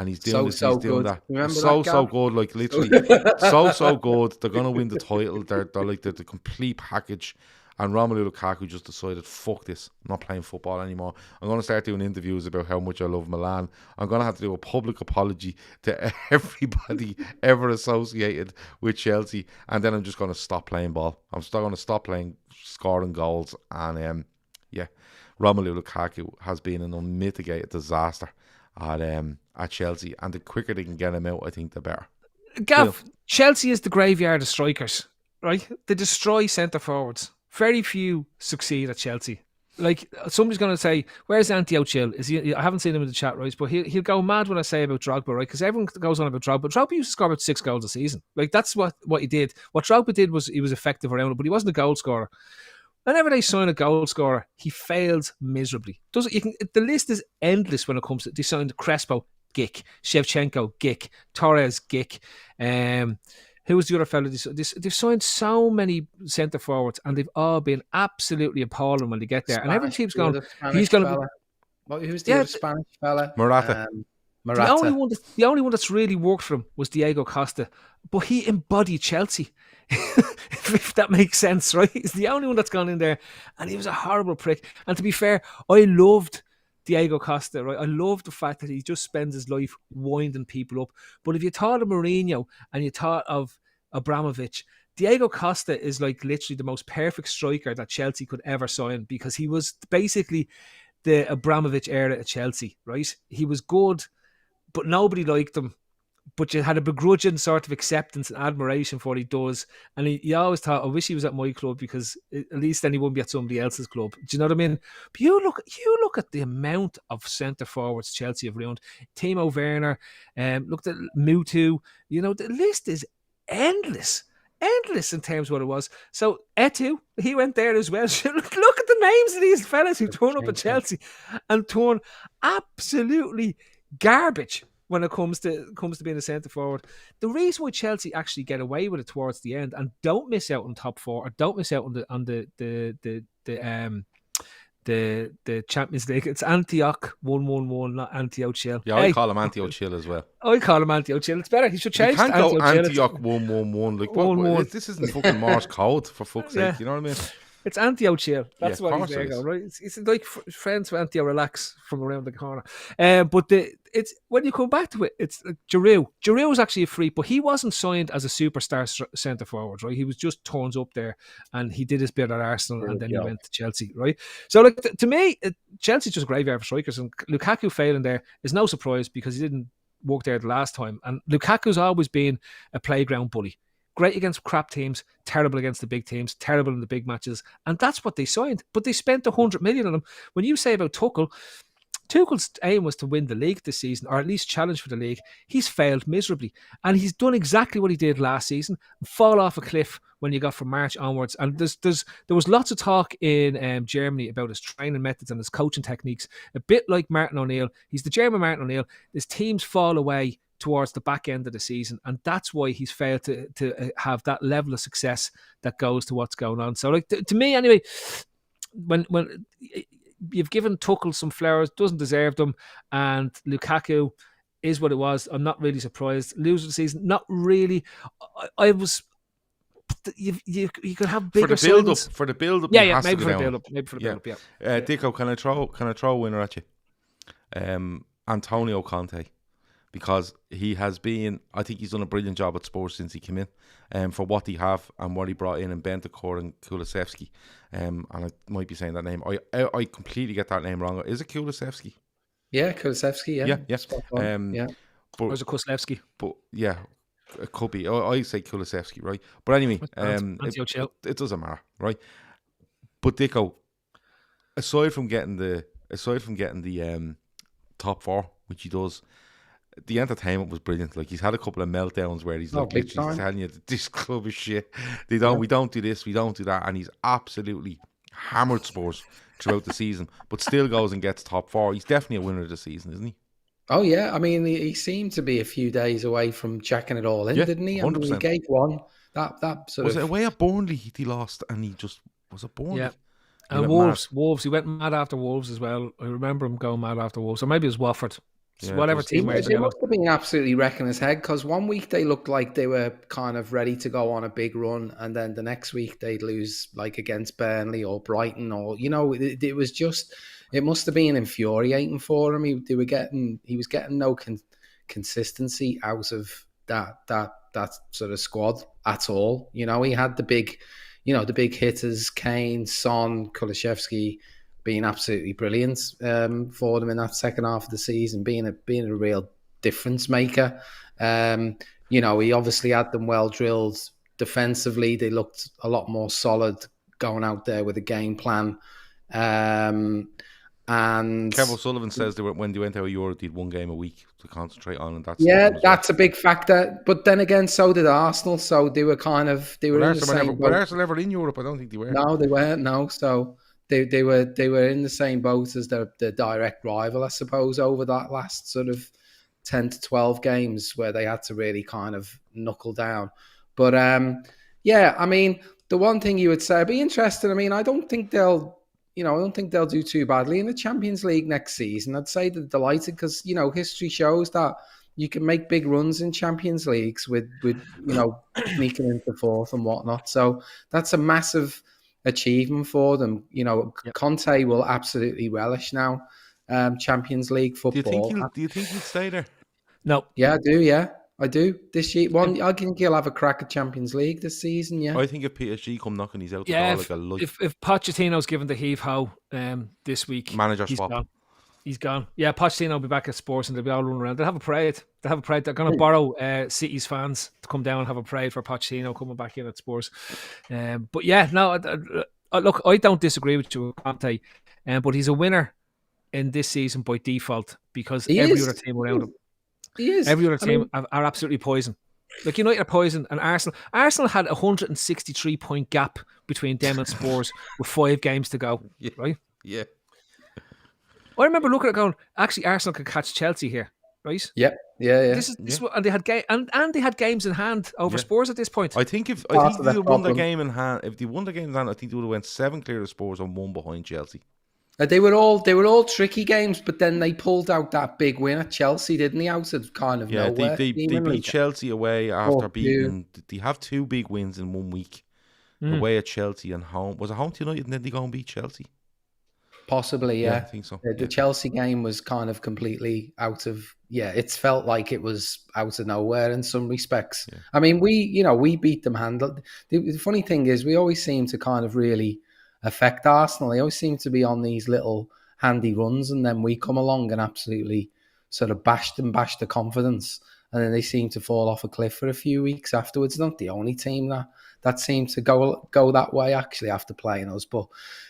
he's doing this, he's doing that. Remember so good, like literally, so good. They're gonna win the title. They're like the complete package." And Romelu Lukaku just decided, fuck this, I'm not playing football anymore. I'm going to start doing interviews about how much I love Milan. I'm going to have to do a public apology to everybody ever associated with Chelsea. And then I'm just going to stop playing ball. I'm still going to stop playing, scoring goals. And Romelu Lukaku has been an unmitigated disaster at Chelsea. And the quicker they can get him out, I think the better. Gav, Chelsea is the graveyard of strikers, right? They destroy centre forwards. Very few succeed at Chelsea. Like, somebody's going to say, where's Andy O'Chill? I haven't seen him in the chat, right? But he'll go mad when I say about Drogba, right? Because everyone goes on about Drogba. Drogba used to score about 6 goals a season. Like, that's what he did. What Drogba did was he was effective around it, but he wasn't a goal scorer. Whenever they sign a goal scorer, he fails miserably. The list is endless when it comes to... They signed Crespo, Gick. Shevchenko, Gick. Torres, Gick. Who was the other fellow? They've signed so many centre forwards, and they've all been absolutely appalling when they get there. And everyone keeps going, he's going to be... Who's the other Spanish fella? Morata. Morata. The only one that's really worked for him was Diego Costa, but he embodied Chelsea. If that makes sense, right? He's the only one that's gone in there, and he was a horrible prick. And to be fair, I loved Diego Costa, right? I love the fact that he just spends his life winding people up. But if you thought of Mourinho and you thought of Abramovich, Diego Costa is like literally the most perfect striker that Chelsea could ever sign, because he was basically the Abramovich era at Chelsea, right? He was good, but nobody liked him. But you had a begrudging sort of acceptance and admiration for what he does. And you always thought, I wish he was at my club, because at least then he wouldn't be at somebody else's club. Do you know what I mean? But you look at the amount of centre forwards Chelsea have ruined. Timo Werner, looked at Mutu. You know, the list is endless in terms of what it was. So Etu, he went there as well. Look at the names of these fellas who turn up at Chelsea and turn absolutely garbage when it comes to being a centre forward. The reason why Chelsea actually get away with it towards the end and don't miss out on top 4 or don't miss out on the Champions League, it's Antioch 1-1-1, not Antioch-Chill. Yeah, I call him Antioch-Chill as well. I call him Antioch-Chill. It's better. He should change. You can't go Antioch 1-1-1. Like, what? This isn't fucking Morse code, for fuck's sake. You know what I mean? It's Antio-Chill. That's what he's there it going, right? It's like friends with Antio Relax from around the corner. But it's when you come back to it, it's Giroud. Giroud was actually a freak, but he wasn't signed as a superstar centre forward, right? He was just turns up there, and he did his bit at Arsenal, and then he went to Chelsea, right? So, like, to me, Chelsea's just a graveyard for strikers, and Lukaku failing there is no surprise, because he didn't work there the last time. And Lukaku's always been a playground bully. Great against crap teams, terrible against the big teams, terrible in the big matches. And that's what they signed. But they spent 100 million on him. When you say about Tuchel's aim was to win the league this season, or at least challenge for the league. He's failed miserably. And he's done exactly what he did last season, fall off a cliff when you got from March onwards. And there was lots of talk in Germany about his training methods and his coaching techniques. A bit like Martin O'Neill. He's the German Martin O'Neill. His teams fall away towards the back end of the season, and that's why he's failed to have that level of success that goes to what's going on. So, like, to me anyway, when you've given Tuchel some flowers, doesn't deserve them, and Lukaku is what it was. I'm not really surprised. Loser of the season, not really. I was. You could have bigger for the build up. Yeah, maybe for the build up. Yeah. Dicko, can I throw a winner at you? Antonio Conte. Because he has been, I think he's done a brilliant job at Spurs since he came in, for what he have and what he brought in Bentancur and Kulusevski. And I might be saying that name. I completely get that name wrong. Is it Kulusevski? Yeah, Kulusevski. Yeah. Yeah. Or is it Kulusevski? But yeah, it could be. I say Kulusevski, right? But anyway, it doesn't matter, right? But Dicko, aside from getting the top 4, which he does, the entertainment was brilliant. Like, he's had a couple of meltdowns where he's like, literally telling you that this club is shit. We don't do this, we don't do that, and he's absolutely hammered Spurs throughout the season, but still goes and gets top 4. He's definitely a winner of the season, isn't he? Oh yeah, I mean, he seemed to be a few days away from jacking it all in, didn't he? 100%. He gave one That sort Was it of away at Burnley he lost and he just was it Burnley? Yeah. He And went mad. Wolves. He went mad after Wolves as well. I remember him going mad after Wolves, or maybe it was Watford. Yeah, Whatever it team was- They were must have been absolutely wrecking his head because one week they looked like they were kind of ready to go on a big run, and then the next week they'd lose like against Burnley or Brighton, or it was just, it must have been infuriating for him. He was getting no consistency out of that sort of squad at all. He had the big hitters, Kane, Son, Kulusevski, being absolutely brilliant for them in that second half of the season, being a real difference maker. He obviously had them well drilled defensively. They looked a lot more solid going out there with a game plan. And Kev O'Sullivan says when they went out of Europe, they'd one game a week to concentrate on, and that's a big factor. But then again, so did Arsenal. So they were in the same boat. Were Arsenal ever in Europe? I don't think they were. No, they weren't. No, so they were in the same boat as their direct rival, I suppose, over that last sort of 10 to 12 games where they had to really kind of knuckle down. But the one thing you would say, I'd be interested. I don't think they'll do too badly in the Champions League next season. I'd say they're delighted because, history shows that you can make big runs in Champions Leagues with sneaking into fourth and whatnot. So that's a massive achievement for them. Conte will absolutely relish now Champions League football. Do you think he'll stay there? No. Yeah, I do. Yeah, I do. This year, I think he'll have a crack at Champions League this season. Yeah, I think if PSG come knocking, he's out the door like a light. If Pochettino's given the heave-ho this week, Manager he's swap. gone. He's gone. Yeah, Pochettino will be back at Spurs and they'll be all running around. They'll have a parade. They're going to borrow City's fans to come down and have a parade for Pochettino coming back in at Spurs. But yeah, no, look, I don't disagree with you, Conte, but he's a winner in this season by default because every other team around him. He is. Every other team are absolutely poison. Like United are poison, and Arsenal had a 163-point gap between them and Spurs with 5 games to go. Yeah. Right? Yeah. I remember looking at it going, actually, Arsenal could catch Chelsea here, right? Yeah. And they had they had games in hand over Spurs at this point. I think if they won the game in hand, I think they would have went 7 clear of Spurs and 1 behind Chelsea. They were all tricky games, but then they pulled out that big win at Chelsea, didn't they? Out of kind of nowhere. They beat Chelsea away after beating. They have 2 big wins in 1 week, away at Chelsea and home. Was it home to United and then they go and beat Chelsea? Possibly, yeah. I think so. The Chelsea game was kind of completely out of. Yeah, it's felt like it was out of nowhere in some respects. Yeah. We beat them handled. The funny thing is, we always seem to kind of really affect Arsenal. They always seem to be on these little handy runs, and then we come along and absolutely sort of bash the confidence, and then they seem to fall off a cliff for a few weeks afterwards. Not the only team that seems to go that way actually after playing us. But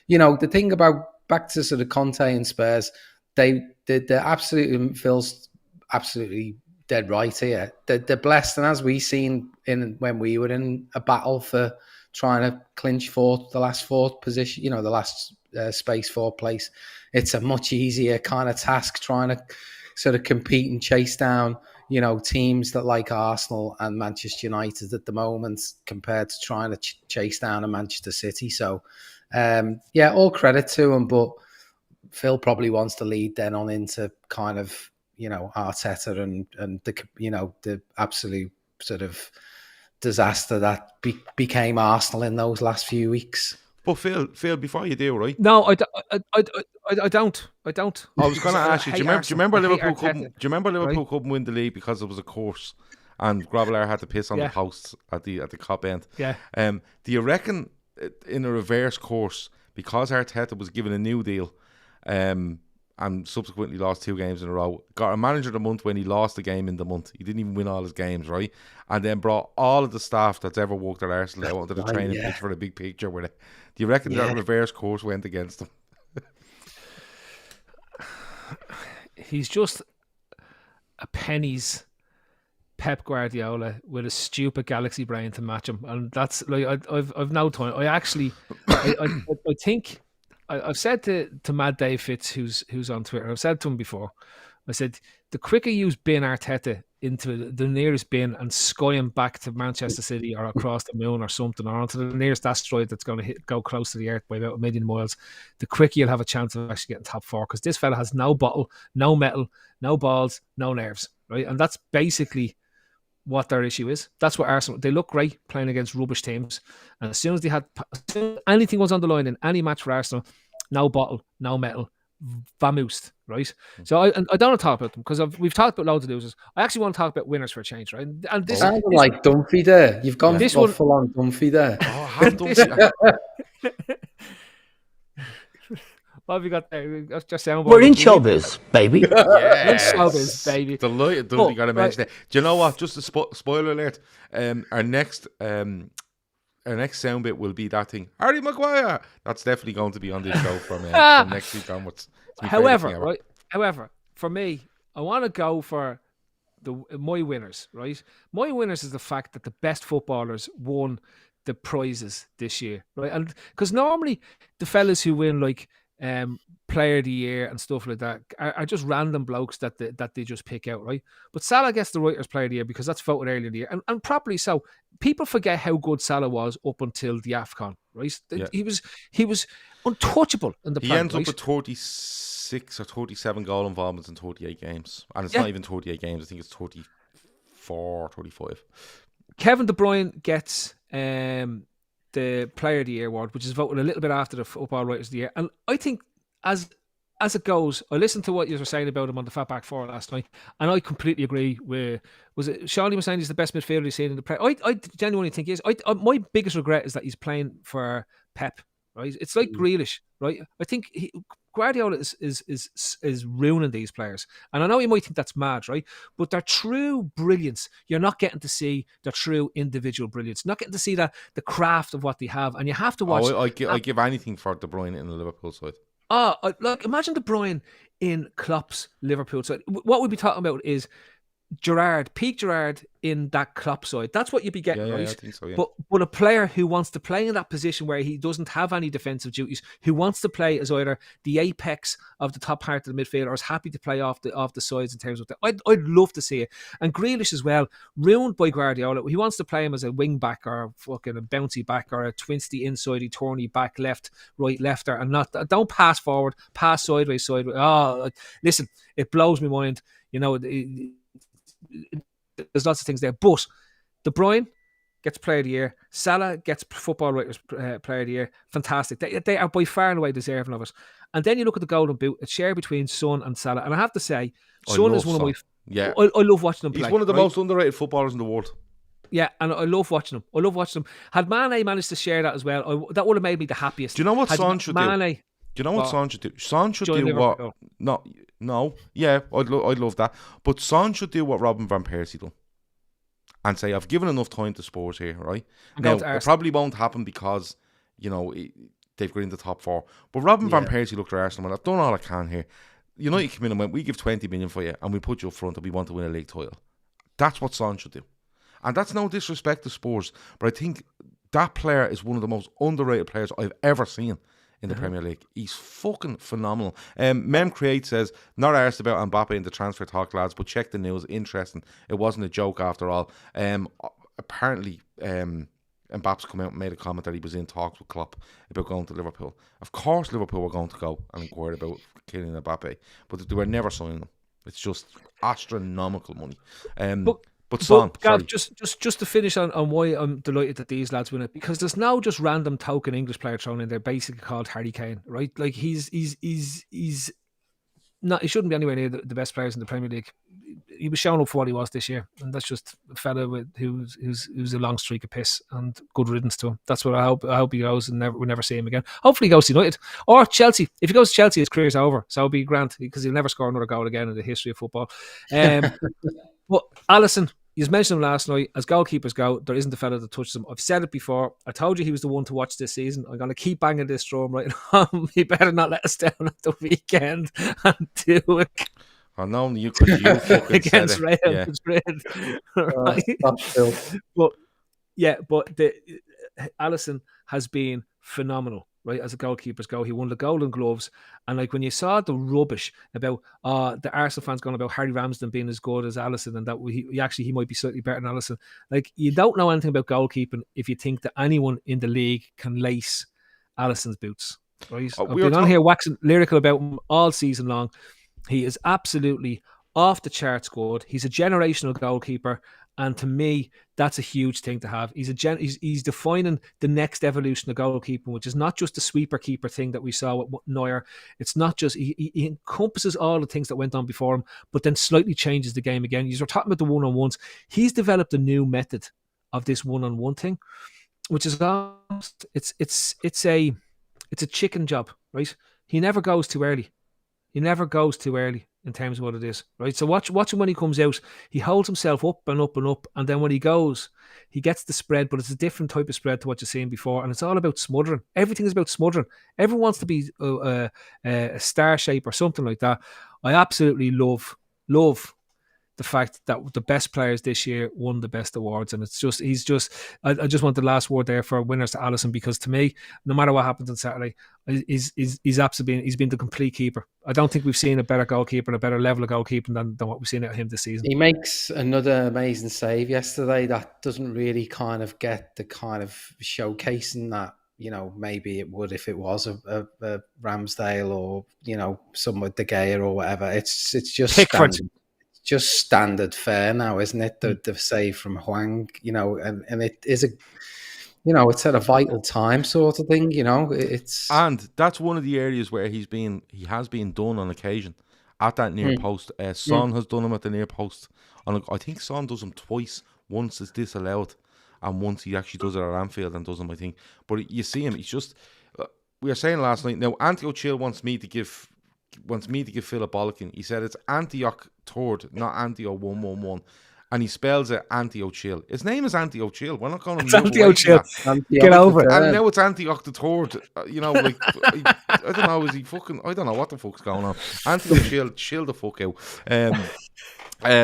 the thing about back to sort of Conte and Spurs, they're absolutely, Phil's absolutely dead right here. They're blessed, and as we seen when we were in a battle for trying to clinch the last fourth position, the last space 4th place, it's a much easier kind of task trying to sort of compete and chase down, teams that like Arsenal and Manchester United at the moment compared to trying to chase down a Manchester City. So, all credit to him, but Phil probably wants to lead then on into kind of, Arteta and the absolute sort of disaster that became Arsenal in those last few weeks. But Phil, before you do, right? No, I don't. I was going to ask you. Do you remember Liverpool couldn't win the league because it was a course, and Grobbelaar had to piss on the posts at the Cop end? Yeah. Do you reckon in a reverse course, because Arteta was given a new deal, and subsequently lost 2 games in a row, got a manager of the month when he lost the game in the month. He didn't even win all his games, right? And then brought all of the staff that's ever worked at Arsenal out onto the training pitch for a big picture with it. Do you reckon that reverse course went against him? He's just a penny's Pep Guardiola with a stupid galaxy brain to match him, and that's like I've no time. I think I've said to Mad Dave Fitz, who's on Twitter, I've said to him before, I said, the quicker you bin Arteta into the nearest bin and sky him back to Manchester City or across the moon or something, or onto the nearest asteroid that's going to go close to the Earth by about 1 million miles, the quicker you'll have a chance of actually getting top 4, because this fella has no bottle, no metal, no balls, no nerves, right? And that's basically what their issue is. That's what Arsenal, they look great playing against rubbish teams, and as soon as anything was on the line in any match for Arsenal, no bottle, no metal, vamoosed, right? So I don't want to talk about them, because we've talked about loads of losers. I actually want to talk about winners for a change, right? And this sounded like Dunphy there. You've gone this one full on Dunphy there. Oh, I have Dunphy. What have you got there? That's just sound. We're in showbiz, baby. Yes. Showbiz, baby. Delighted Dunphy got to mention it. Do you know what? Just a spoiler alert. Our next sound bit will be that thing. Harry Maguire. That's definitely going to be on this show from next week onwards. However, for me, I want to go for my winners, right? My winners is the fact that the best footballers won the prizes this year, right? And because normally the fellas who win like player of the year and stuff like that are just random blokes that they just pick out, right? But Salah gets the writers' player of the year because that's voted earlier in the year, and properly so. People forget how good Salah was up until the AFCON, right? Yeah. He was untouchable in the. He ends up with 36 or 37 goal involvements in 38 games, and it's not even 38 games. I think it's 34, 35. Kevin De Bruyne gets the Player of the Year award, which is voted a little bit after the Football Writers of the Year. And I think as it goes, I listened to what you were saying about him on the Fatback 4 last night, and I completely agree with, was it Shawnee was saying he's the best midfielder he's seen in the Premier? I genuinely think he is. My biggest regret is that he's playing for Pep, right? It's like Grealish, right? I think Guardiola is ruining these players. And I know you might think that's mad, right? But their true brilliance, you're not getting to see their true individual brilliance. Not getting to see the craft of what they have. And you have to watch. I give anything for De Bruyne in the Liverpool side. Like imagine De Bruyne in Klopp's Liverpool side. What we'd be talking about is Gerrard, peak Gerrard in that Klopp side. That's what you'd be getting, right? I think so, yeah. But a player who wants to play in that position where he doesn't have any defensive duties, who wants to play as either the apex of the top part of the midfield or is happy to play off the sides in terms of that. I'd love to see it. And Grealish as well, ruined by Guardiola. He wants to play him as a wing back or fucking a bouncy back or a twisty insidey, turny back, left, right, lefter, and don't pass forward, pass sideways. Oh, listen, it blows my mind. You know, there's lots of things there, but De Bruyne gets Player of the Year, Salah gets Football Writers Player of the Year. Fantastic. They are by far and away deserving of it. And then you look at the Golden Boot, it's shared between Son and Salah. And I have to say, Son is one of my. Yeah, I love watching him play. He's one of the most underrated footballers in the world. Yeah, and I love watching him. Had Mane managed to share that as well, that would have made me the happiest. Do you know what Son should do? Do you know what Son should do? Son should do what? No, yeah, I'd love that. But Son should do what Robin van Persie done and say, I've given enough time to Spurs here, right? Now, it probably won't happen because, you know, they've got in the top 4. But Robin van Persie looked at Arsenal and I've done all I can here. United came in and went, we give 20 million for you and we put you up front and we want to win a league title. That's what Son should do. And that's no disrespect to Spurs, but I think that player is one of the most underrated players I've ever seen in the Premier League. He's fucking phenomenal. Mem Create says, not arsed about Mbappe in the transfer talk, lads, but check the news. Interesting. It wasn't a joke after all. Apparently, Mbappe's come out and made a comment that he was in talks with Klopp about going to Liverpool. Of course Liverpool were going to go and inquire about killing Mbappe, but they were never signing him. It's just astronomical money. But Son, Gav, just to finish on why I'm delighted that these lads win it, because there's now just random token English player thrown in there, basically called Féileacáin, right? Like he's not, he shouldn't be anywhere near the best players in the Premier League. He was shown up for what he was this year, and that's just a fella who's a long streak of piss, and good riddance to him. That's what I hope he goes, and we never see him again. Hopefully he goes to United or Chelsea. If he goes to Chelsea, his career's over, so it'll be grand because he'll never score another goal again in the history of football. But Alisson, you mentioned him last night. As goalkeepers go, there isn't a fella that touches him. I've said it before. I told you he was the one to watch this season. I'm going to keep banging this drum right now. He better not let us down at the weekend and do it. I know you could fucking against Real Madrid. Right? But Alisson has been phenomenal. right, as a goalkeeper's go. He won the Golden Gloves. And like when you saw the rubbish about the Arsenal fans going about Harry Ramsden being as good as Alisson and that he might be slightly better than Alisson. Like, you don't know anything about goalkeeping if you think that anyone in the league can lace Alisson's boots. Right? I've been on here waxing lyrical about him all season long. He is absolutely off the charts good. He's a generational goalkeeper. And to me, that's a huge thing to have. He's defining the next evolution of goalkeeping, which is not just the sweeper keeper thing that we saw with Neuer. It's not just he encompasses all the things that went on before him, but then slightly changes the game again. You're talking about the one-on-ones. He's developed a new method of this one-on-one thing, which is it's a chicken job, right? He never goes too early. In terms of what it is, right? So watch him when he comes out. He holds himself up and up and up, and then when he goes, he gets the spread, but it's a different type of spread to what you've seen before, and it's all about smothering. Everything is about smothering. Everyone wants to be a star shape or something like that. I absolutely love the fact that the best players this year won the best awards, and I just want the last word there for winners to Alisson, because to me, no matter what happens on Saturday, he's absolutely been the complete keeper. I don't think we've seen a better goalkeeper and a better level of goalkeeping than what we've seen out of him this season. He makes another amazing save yesterday that doesn't really kind of get the kind of showcasing that, you know, maybe it would if it was a Ramsdale or, you know, someone De Gea or whatever. It's just Pickford. Just standard fare now, isn't it? The save from Hwang, you know, and it is it's at a vital time sort of thing, you know. And that's one of the areas where he has been done on occasion at that near post. Son has done him at the near post. And I think Son does him twice. Once is disallowed, and once he actually does it at Anfield and does him, I think. But you see him, he's just. We were saying last night. Now, Anthony O'Chill wants me to give Phil a bollocking. He said it's Antioch Third, not Antio 111, and he spells it Anthony O'Chill. His name is Anthony O'Chill. We're not calling him Anthony O'Chill. Get over it. And now it's Antioch the Third. You know, like I don't know. Is he fucking? I don't know what the fuck's going on. Anthony O'Chill, chill the fuck out.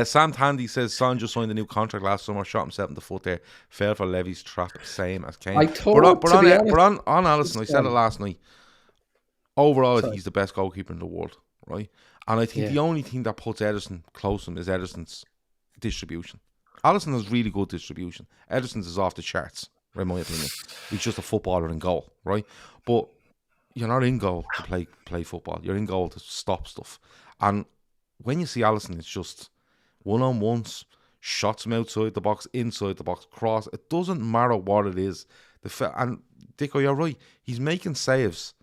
Sam Tandy says Son just signed a new contract last summer, shot himself in the foot there, fell for Levy's trap, same as Kane. But on Alisson, I said it last night. Overall, I think he's the best goalkeeper in the world, right? And I think the only thing that puts Ederson close to him is Ederson's distribution. Alisson has really good distribution. Ederson's is off the charts, in my opinion. He's just a footballer in goal, right? But you're not in goal to play football. You're in goal to stop stuff. And when you see Alisson, it's just one-on-ones, shots from outside the box, inside the box, cross. It doesn't matter what it is. And Dicko, you're right. He's making saves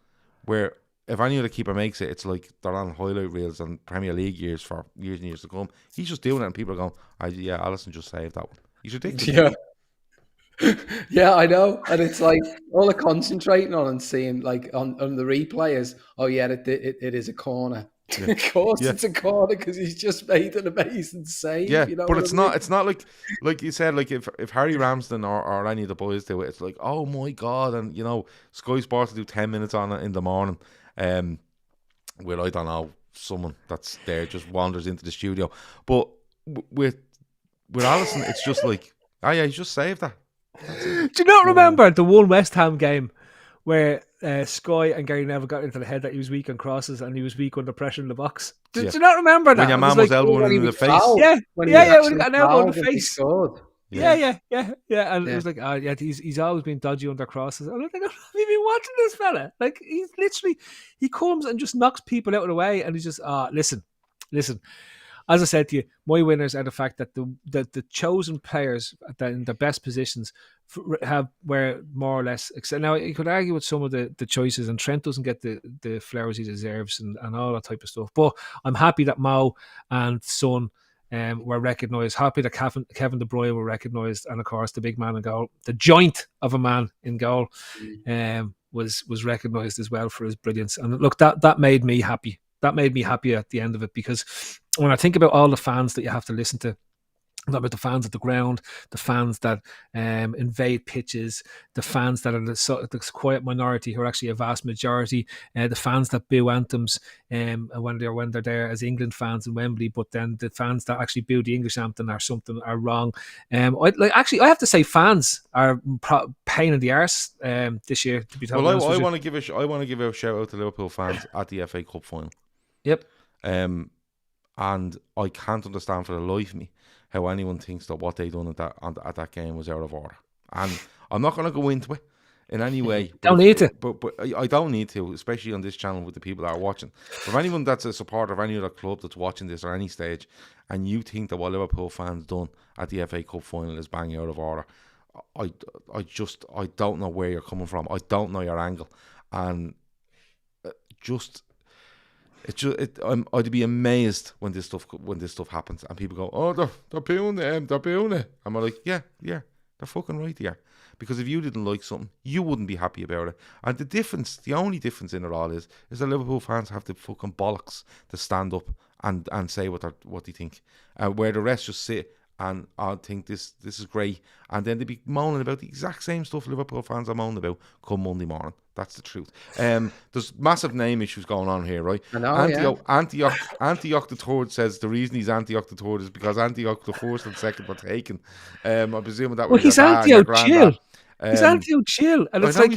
where if any other keeper makes it, it's like they're on highlight reels and Premier League years for years and years to come. He's just doing it and people are going, Alisson just saved that one. He's ridiculous. Yeah, I know. And it's like all the concentrating on and seeing like on the replay is, it is a corner. Yeah. Of course it's a corner because he's just made an amazing save. Yeah, you know, but it's not like you said, like if Harry Ramsden or any of the boys do it, it's like, oh my God. And you know, Sky Sports will do 10 minutes on it in the morning. With I don't know, someone that's there just wanders into the studio. But with Alisson, it's just like, he just saved that. Do you not remember the one West Ham game where Sky and Gary Neville got into the head that he was weak on crosses and he was weak under pressure in the box? Do you not remember that? When your man was elbowing him in the face? When he got an elbow in the face. Yeah. And it was like, he's always been dodgy under crosses. I'm like, have you been watching this fella? Like, he's literally, he comes and just knocks people out of the way, and he's just, listen. As I said to you, my winners are the fact that the chosen players in the best positions were more or less. Now, you could argue with some of the choices, and Trent doesn't get the flowers he deserves and all that type of stuff. But I'm happy that Mo and Son were recognised. Happy that Kevin De Bruyne were recognised, and of course the big man in goal, the joint of a man in goal, was recognised as well for his brilliance. And look, that made me happy. That made me happy at the end of it, because when I think about all the fans that you have to listen to Not about the fans at the ground, the fans that invade pitches, the fans that are the quiet minority who are actually a vast majority, the fans that boo anthems when they're there as England fans in Wembley, but then the fans that actually boo the English anthem are wrong. I have to say fans are pain in the arse this year. To be totally honest with you. I want to give a shout out to Liverpool fans at the FA Cup final. Yep. And I can't understand for the life of me how anyone thinks that what they done at that game was out of order. And I'm not going to go into it in any way. Don't need to. But I don't need to, especially on this channel with the people that are watching. For anyone that's a supporter of any other club that's watching this or any stage, and you think that what Liverpool fans done at the FA Cup final is banging out of order, I don't know where you're coming from. I don't know your angle. And I'd be amazed when this stuff happens and people go, oh, they're booing it, they're booing it. I'm like, yeah, they're fucking right here. Because if you didn't like something, you wouldn't be happy about it. And the only difference in it all is that Liverpool fans have the fucking bollocks to stand up and say what they think, where the rest just sit and I think this is great, and then they be moaning about the exact same stuff Liverpool fans are moaning about come Monday morning. That's the truth. There's massive name issues going on here, right? I know, Antioch the Third says the reason he's Antioch the Third is because Antioch the First and Second were taken. I'm presuming that was he's Antioch chill. He's Antioch chill, and it's like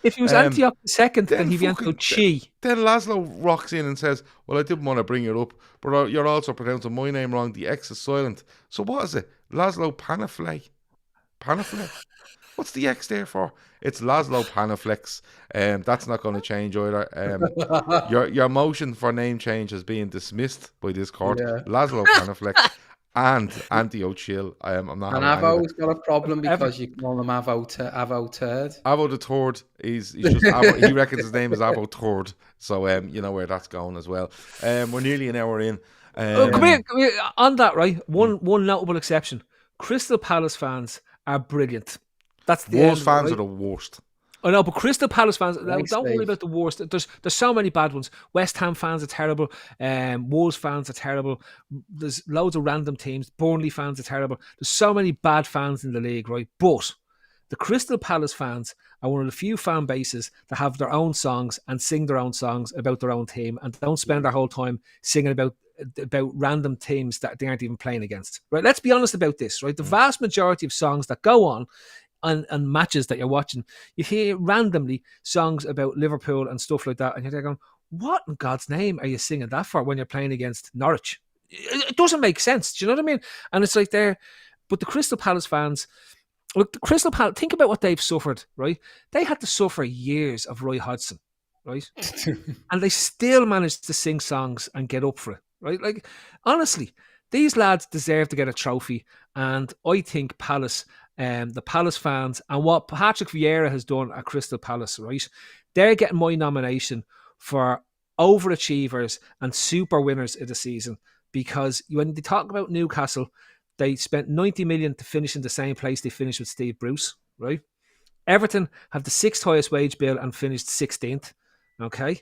if he was Antioch the Second, then he'd be Antioch Chi. Then Laszlo rocks in and says, "Well, I didn't want to bring it up, but you're also pronouncing my name wrong. The X is silent. So what is it? Laszlo Panafle? What's the X there for? It's Laszlo Panaflex. That's not going to change either. Your motion for name change has been dismissed by this court. Yeah. Laszlo Panaflex and Antioch Chill. I'm not. And Avo's got a problem because you call him Avo Turd. Avo the Third. He's just Avo, he reckons his name is Avo Third. So you know where that's going as well. We're nearly an hour in. Come here. On that, right? One notable exception. Crystal Palace fans are brilliant. That's the Wolves fans right? are the worst. I know, but Crystal Palace fans, don't worry about the worst. There's so many bad ones. West Ham fans are terrible. Wolves fans are terrible. There's loads of random teams. Burnley fans are terrible. There's so many bad fans in the league, right? But the Crystal Palace fans are one of the few fan bases that have their own songs and sing their own songs about their own team and don't spend their whole time singing about random teams that they aren't even playing against, right? Let's be honest about this, right? The vast majority of songs that go on and matches that you're watching, you hear randomly songs about Liverpool and stuff like that, and you're there going, what in God's name are you singing that for when you're playing against Norwich? It doesn't make sense. Do you know what I mean? And it's like there, but the Crystal Palace fans, look, the Crystal Palace, think about what they've suffered, right? They had to suffer years of Roy Hodgson, right? And they still managed to sing songs and get up for it, right? Like, honestly, these lads deserve to get a trophy, and I think Palace, the Palace fans, and what Patrick Vieira has done at Crystal Palace, right? They're getting my nomination for overachievers and super winners of the season, because when they talk about Newcastle, they spent 90 million to finish in the same place they finished with Steve Bruce, right? Everton have the 6th highest wage bill and finished 16th, okay?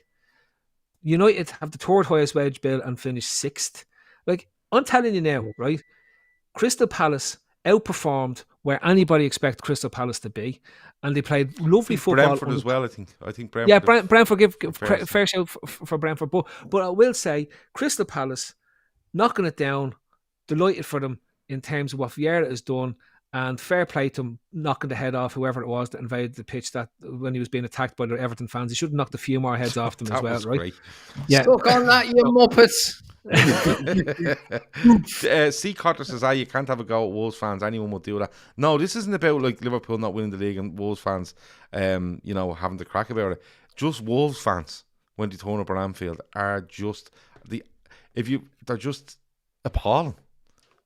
United have the 3rd highest wage bill and finished 6th. Like, I'm telling you now, right? Crystal Palace outperformed where anybody expected Crystal Palace to be, and they played lovely football. Brentford as well, I think Brentford. Yeah, Brentford, give fair shout for Brentford. But I will say, Crystal Palace, knocking it down, delighted for them in terms of what Vieira has done, and fair play to him knocking the head off whoever it was that invaded the pitch that when he was being attacked by the Everton fans. He should have knocked a few more heads off them as well, right? Great. Yeah. Stuck on that, you muppets. C. Cotter says, you can't have a go at Wolves fans. Anyone would do that. No, this isn't about like Liverpool not winning the league and Wolves fans having to crack about it. Just Wolves fans, when they turn up at Anfield, are just they're just appalling.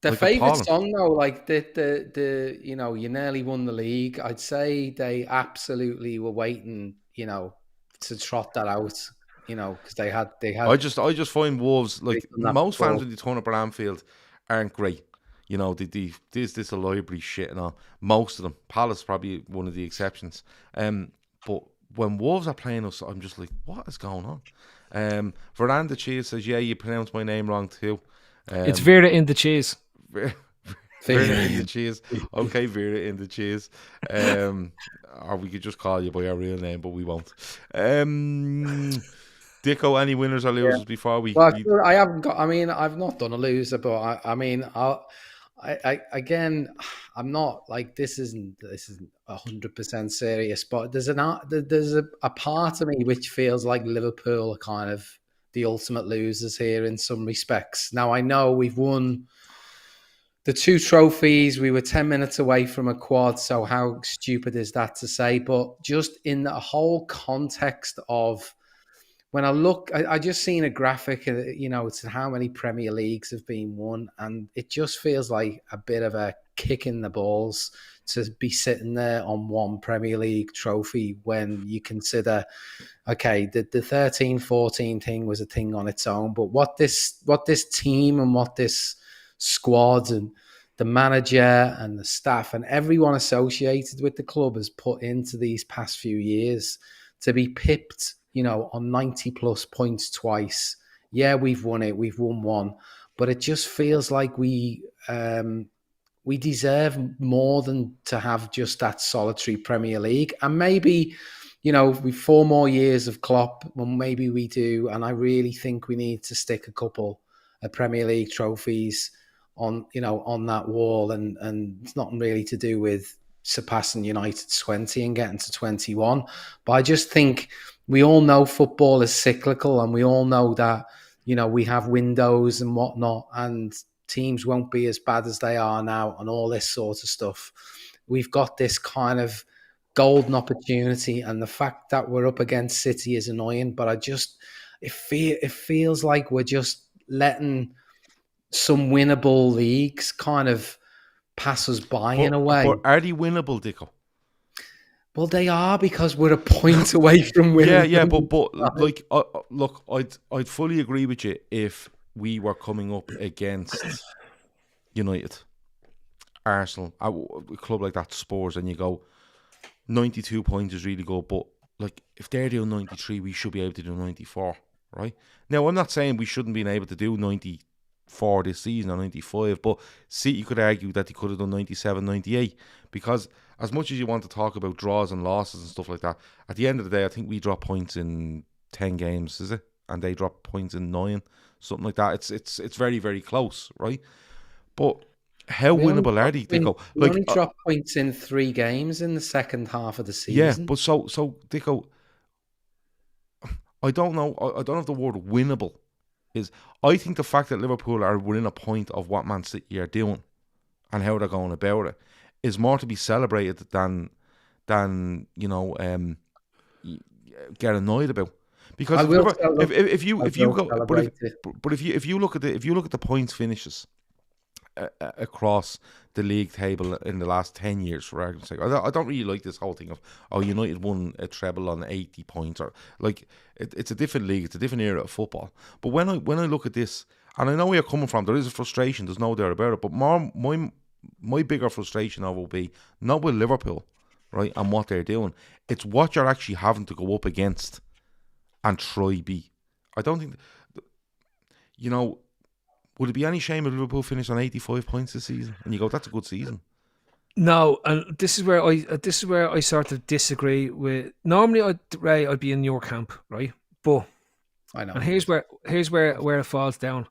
The favourite song though, like the you nearly won the league. I'd say they absolutely were waiting, to trot that out. Because they had. I just find Wolves, like most fans when they turn up at Anfield, aren't great. This a library shit and all. Most of them. Palace probably one of the exceptions. But when Wolves are playing us, I'm just like, what is going on? Veranda Cheese says, yeah, you pronounced my name wrong too. It's Vera in the cheese. Vera in the cheese. Okay, Vera in the cheese. Or we could just call you by our real name, but we won't. Dicko, any winners or losers before we? Well, I haven't got. I mean, I've not done a loser, but again, I'm not like this. Isn't 100% serious? But there's a part of me which feels like Liverpool are kind of the ultimate losers here in some respects. Now I know we've won the 2 trophies. We were 10 minutes away from a quad. So how stupid is that to say? But just in the whole context of when I look, I just seen a graphic, it's how many Premier Leagues have been won. And it just feels like a bit of a kick in the balls to be sitting there on 1 Premier League trophy when you consider, okay, the 13-14 thing was a thing on its own. But what this team and what this squad and the manager and the staff and everyone associated with the club has put into these past few years to be pipped, on 90 plus points twice. Yeah, we've won it. We've won 1, but it just feels like we deserve more than to have just that solitary Premier League. And maybe, with 4 more years of Klopp, well, maybe we do. And I really think we need to stick a couple of Premier League trophies on that wall. And it's not really to do with surpassing United's 20 and getting to 21. But I just think we all know football is cyclical, and we all know that, we have windows and whatnot, and teams won't be as bad as they are now and all this sort of stuff. We've got this kind of golden opportunity, and the fact that we're up against City is annoying, but it feels like we're just letting some winnable leagues kind of pass us by in a way. But are they winnable, Dicko? Well, they are, because we're a point away from winning. Yeah, but like, look, I'd fully agree with you if we were coming up against United, Arsenal, a club like that, Spurs, and you go 92 points is really good, but like if they're doing 93, we should be able to do 94, right? Now, I'm not saying we shouldn't be able to do 94 this season or 95, but see, you could argue that they could have done 97, 98, because as much as you want to talk about draws and losses and stuff like that, at the end of the day, I think we drop points in 10 games, is it? And they drop points in 9, something like that. It's very, very close, right? But how winnable are they? Dicko? We only dropped points in 3 games in the second half of the season. Yeah, but so Dicko, I don't know if the word winnable is. I think the fact that Liverpool are within a point of what Man City are doing and how they're going about it is more to be celebrated than get annoyed about. Because if you look at the points finishes across the league table in the last 10 years, for argument's sake, I don't really like this whole thing of United won a treble on 80 points, or like it's a different league, it's a different era of football. But when I look at this, and I know where you're coming from, there is a frustration, there's no doubt about it. But my bigger frustration of it will be not with Liverpool, right, and what they're doing. It's what you're actually having to go up against and try be. I don't think, would it be any shame if Liverpool finished on 85 points this season? And you go, that's a good season. No, and this is where I sort of disagree with. Normally, I'd be in your camp, right? But I know. And here's where it falls down.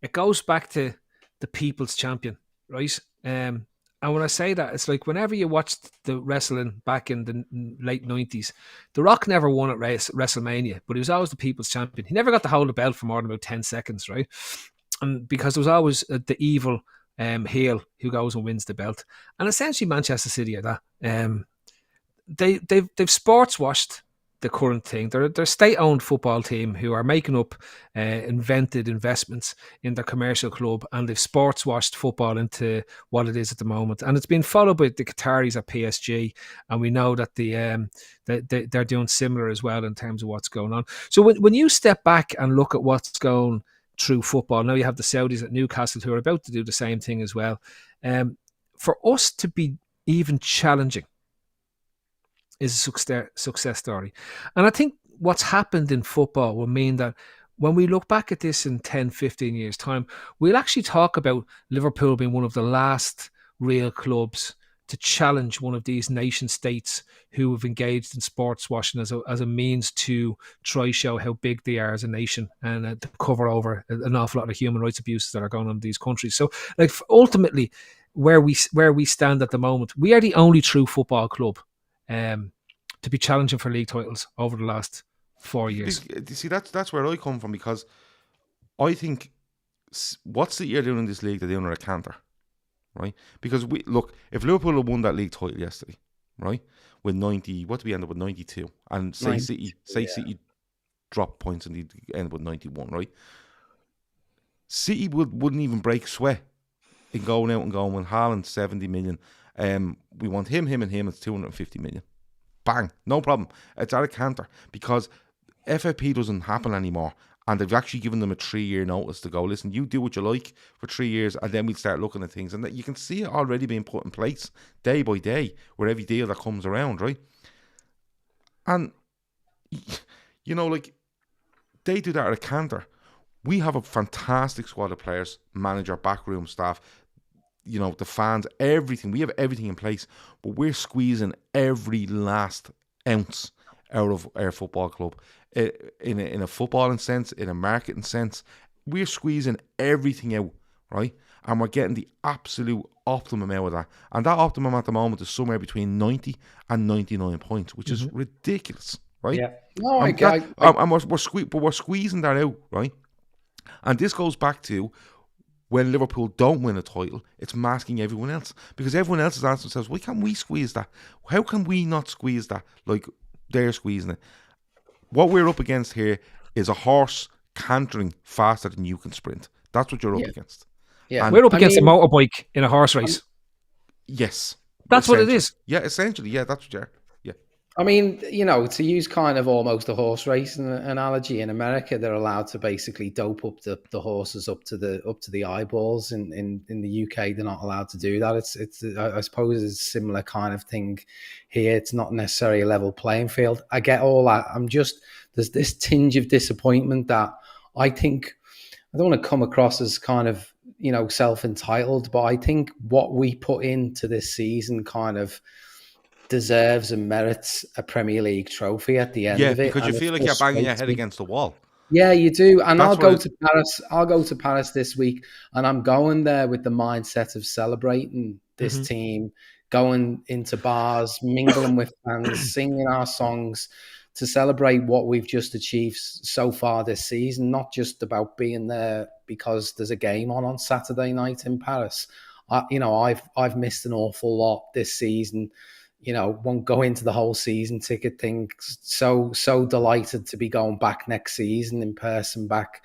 It goes back to the people's champion, right? And when I say that, it's like whenever you watched the wrestling back in the late 90s, The Rock never won at WrestleMania, but he was always the people's champion. He never got to hold the belt for more than about 10 seconds, right? And because there was always the evil heel who goes and wins the belt. And essentially Manchester City are that. They've sports washed the current thing. They're a state-owned football team who are making up invented investments in their commercial club, and they've sports-washed football into what it is at the moment. And it's been followed by the Qataris at PSG, and we know that they're doing similar as well in terms of what's going on. So when you step back and look at what's going through football, now you have the Saudis at Newcastle who are about to do the same thing as well. For us to be even challenging is a success story. And I think what's happened in football will mean that when we look back at this in 10, 15 years' time, we'll actually talk about Liverpool being one of the last real clubs to challenge one of these nation states who have engaged in sports washing as a means to try show how big they are as a nation, and to cover over an awful lot of human rights abuses that are going on in these countries. So, like, ultimately, where we stand at the moment, we are the only true football club to be challenging for league titles over the last 4 years. You see, that's where I come from, because I think what's the year doing in this league? They're doing a canter. Right, because if Liverpool had won that league title yesterday, right, with 90, what did we end up with 92, and say City drop points and they end up with 91, right? City wouldn't even break sweat in going out and going with Haaland 70 million. We want him, and him. It's 250 million. Bang, no problem. It's at a canter, because FFP doesn't happen anymore. And they've actually given them a 3-year notice to go, listen, you do what you like for 3 years, and then we'll start looking at things. And that you can see it already being put in place day by day with every deal that comes around, right? And, like, they do that at a canter. We have a fantastic squad of players, manager, backroom staff, the fans, everything. We have everything in place, but we're squeezing every last ounce out of our football club. In a footballing sense, in a marketing sense, we're squeezing everything out, right? And we're getting the absolute optimum out of that. And that optimum at the moment is somewhere between 90 and 99 points, which is ridiculous, right? Yeah. No, we're squeezing that out, right? And this goes back to when Liverpool don't win a title, it's masking everyone else, because everyone else is asking themselves, why can't we squeeze that? How can we not squeeze that like they're squeezing it? What we're up against here is a horse cantering faster than you can sprint. That's what you're up against. Yeah, we're up against a motorbike in a horse race. Yes. That's what it is. Yeah, essentially. Yeah, that's what you're. Yeah. I mean, to use kind of almost a horse race analogy, in America, they're allowed to basically dope up the horses up to the eyeballs. In the UK, they're not allowed to do that. I suppose it's a similar kind of thing here. It's not necessarily a level playing field. I get all that. There's this tinge of disappointment that I think, I don't want to come across as kind of, self-entitled, but I think what we put into this season kind of deserves and merits a Premier League trophy at the end of it. Yeah, because you feel like you're banging your head against the wall. Yeah, you do. And I'll go to Paris. I'll go to Paris this week, and I'm going there with the mindset of celebrating this team, going into bars, mingling with fans, singing our songs to celebrate what we've just achieved so far this season. Not just about being there because there's a game on Saturday night in Paris. I've missed an awful lot this season. Won't go into the whole season ticket thing. So delighted to be going back next season in person back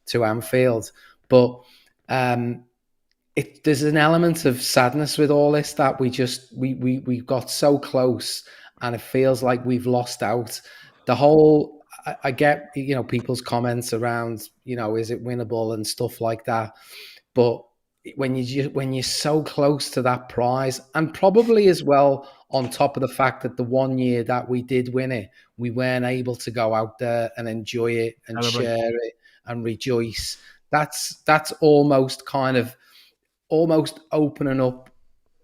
to Anfield. But there's an element of sadness with all this, that we got so close and it feels like we've lost out. The whole, I get, people's comments around, is it winnable and stuff like that. But when you're so close to that prize, and probably as well on top of the fact that the 1 year that we did win it, we weren't able to go out there and enjoy it and share it and rejoice. That's almost opening up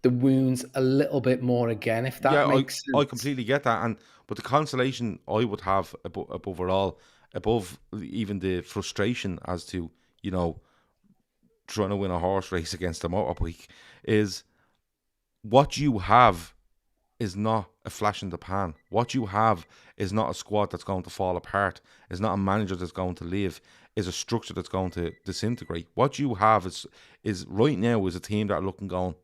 the wounds a little bit more again, if that makes sense. I completely get that. But the consolation I would have above even the frustration as to, trying to win a horse race against a motorbike, is what you have is not a flash in the pan. What you have is not a squad that's going to fall apart. Is not a manager that's going to leave. Is a structure that's going to disintegrate. What you have is right now is a team that are looking, going,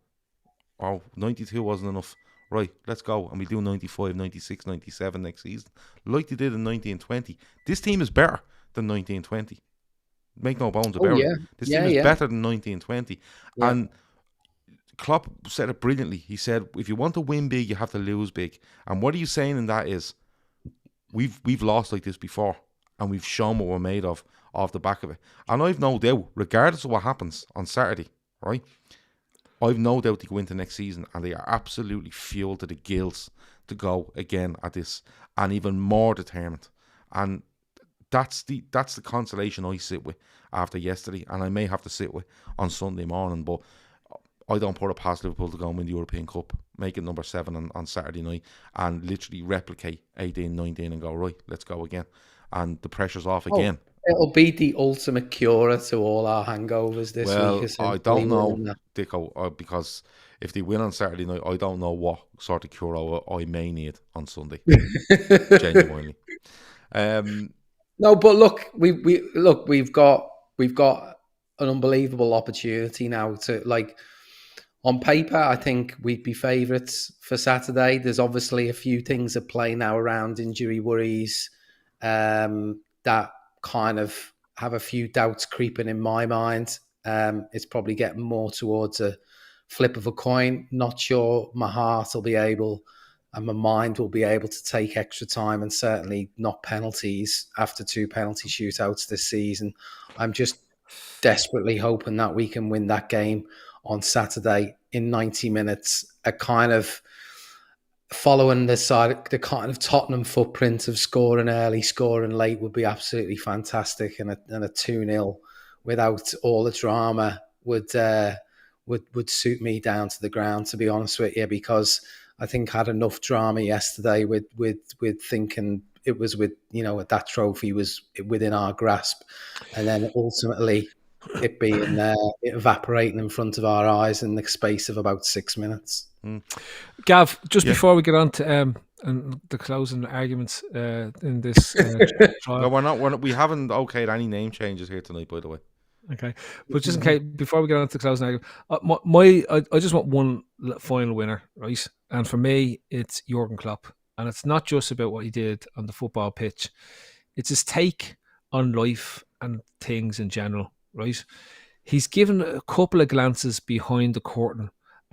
92 wasn't enough. Right, let's go. And we do 95, 96, 97 next season. Like they did in 1920. This team is better than 1920. Make no bones about it. This team is better than 1920. Yeah. And Klopp said it brilliantly. He said, if you want to win big, you have to lose big. And what are you saying in that is, we've lost like this before, and we've shown what we're made of off the back of it. And I've no doubt, regardless of what happens on Saturday, right, I've no doubt they go into next season and they are absolutely fueled to the gills to go again at this, and even more determined. And that's the consolation I sit with after yesterday, and I may have to sit with on Sunday morning. But I don't put it past Liverpool to go and win the European Cup, make it number 7 on Saturday night, and literally replicate 18, 19 and go, right, let's go again. And the pressure's off again. It'll be the ultimate cure to all our hangovers this week. I don't know, Dicko, because if they win on Saturday night, I don't know what sort of cure I may need on Sunday. Genuinely. No, but look, we've got an unbelievable opportunity now to, like, on paper, I think we'd be favourites for Saturday. There's obviously a few things at play now around injury worries that kind of have a few doubts creeping in my mind. It's probably getting more towards a flip of a coin. Not sure my heart will be able and my mind will be able to take extra time, and certainly not penalties after 2 penalty shootouts this season. I'm just desperately hoping that we can win that game on Saturday in 90 minutes. A kind of following the kind of Tottenham footprint of scoring early, scoring late would be absolutely fantastic, and a 2-0 without all the drama would suit me down to the ground, to be honest with you, because I think I had enough drama yesterday with thinking it was that trophy was within our grasp, and then ultimately it being evaporating in front of our eyes in the space of about 6 minutes. Gav, just before we get on to and the closing arguments in this trial, no, we haven't okayed any name changes here tonight, by the way. Okay, but just in case, before we get on to the closing argument, I just want one final winner, right? And for me, it's Jurgen Klopp, and it's not just about what he did on the football pitch; it's his take on life and things in general, right? He's given a couple of glances behind the curtain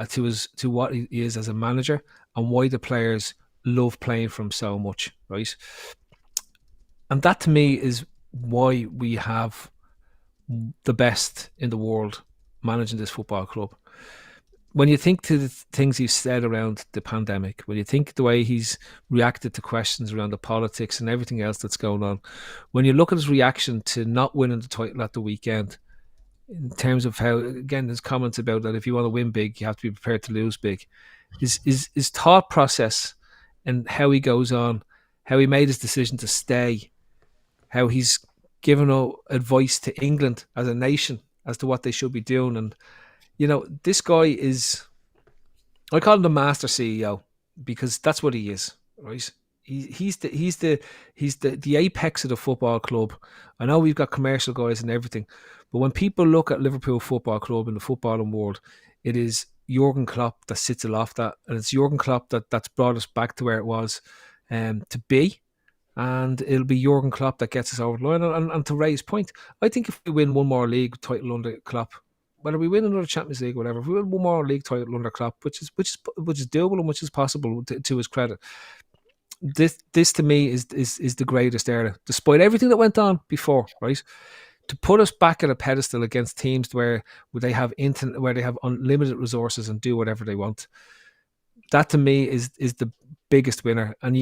to what he is as a manager and why the players love playing for him so much, right? And that to me is why we have the best in the world managing this football club. When you think to the things he's said around the pandemic, when you think the way he's reacted to questions around the politics and everything else that's going on, when you look at his reaction to not winning the title at the weekend, in terms of how, again, there's comments about that if you want to win big, you have to be prepared to lose big. His thought process and how he goes on, how he made his decision to stay, how he's given advice to England as a nation as to what they should be doing. And, this guy is, I call him the master CEO because that's what he is, right? He's the apex of the football club. I know we've got commercial guys and everything, but when people look at Liverpool Football Club in the footballing world, it is Jurgen Klopp that sits aloft that, and it's Jurgen Klopp that's brought us back to where it was to be, and it'll be Jurgen Klopp that gets us over the line. And to Ray's point, I think if we win one more league title under Klopp, whether we win another Champions League or whatever, if we win one more league title under Klopp, which is doable and which is possible to his credit, this to me is the greatest era, despite everything that went on before, right? To put us back at a pedestal against teams where they have unlimited resources and do whatever they want. That to me is the biggest winner. And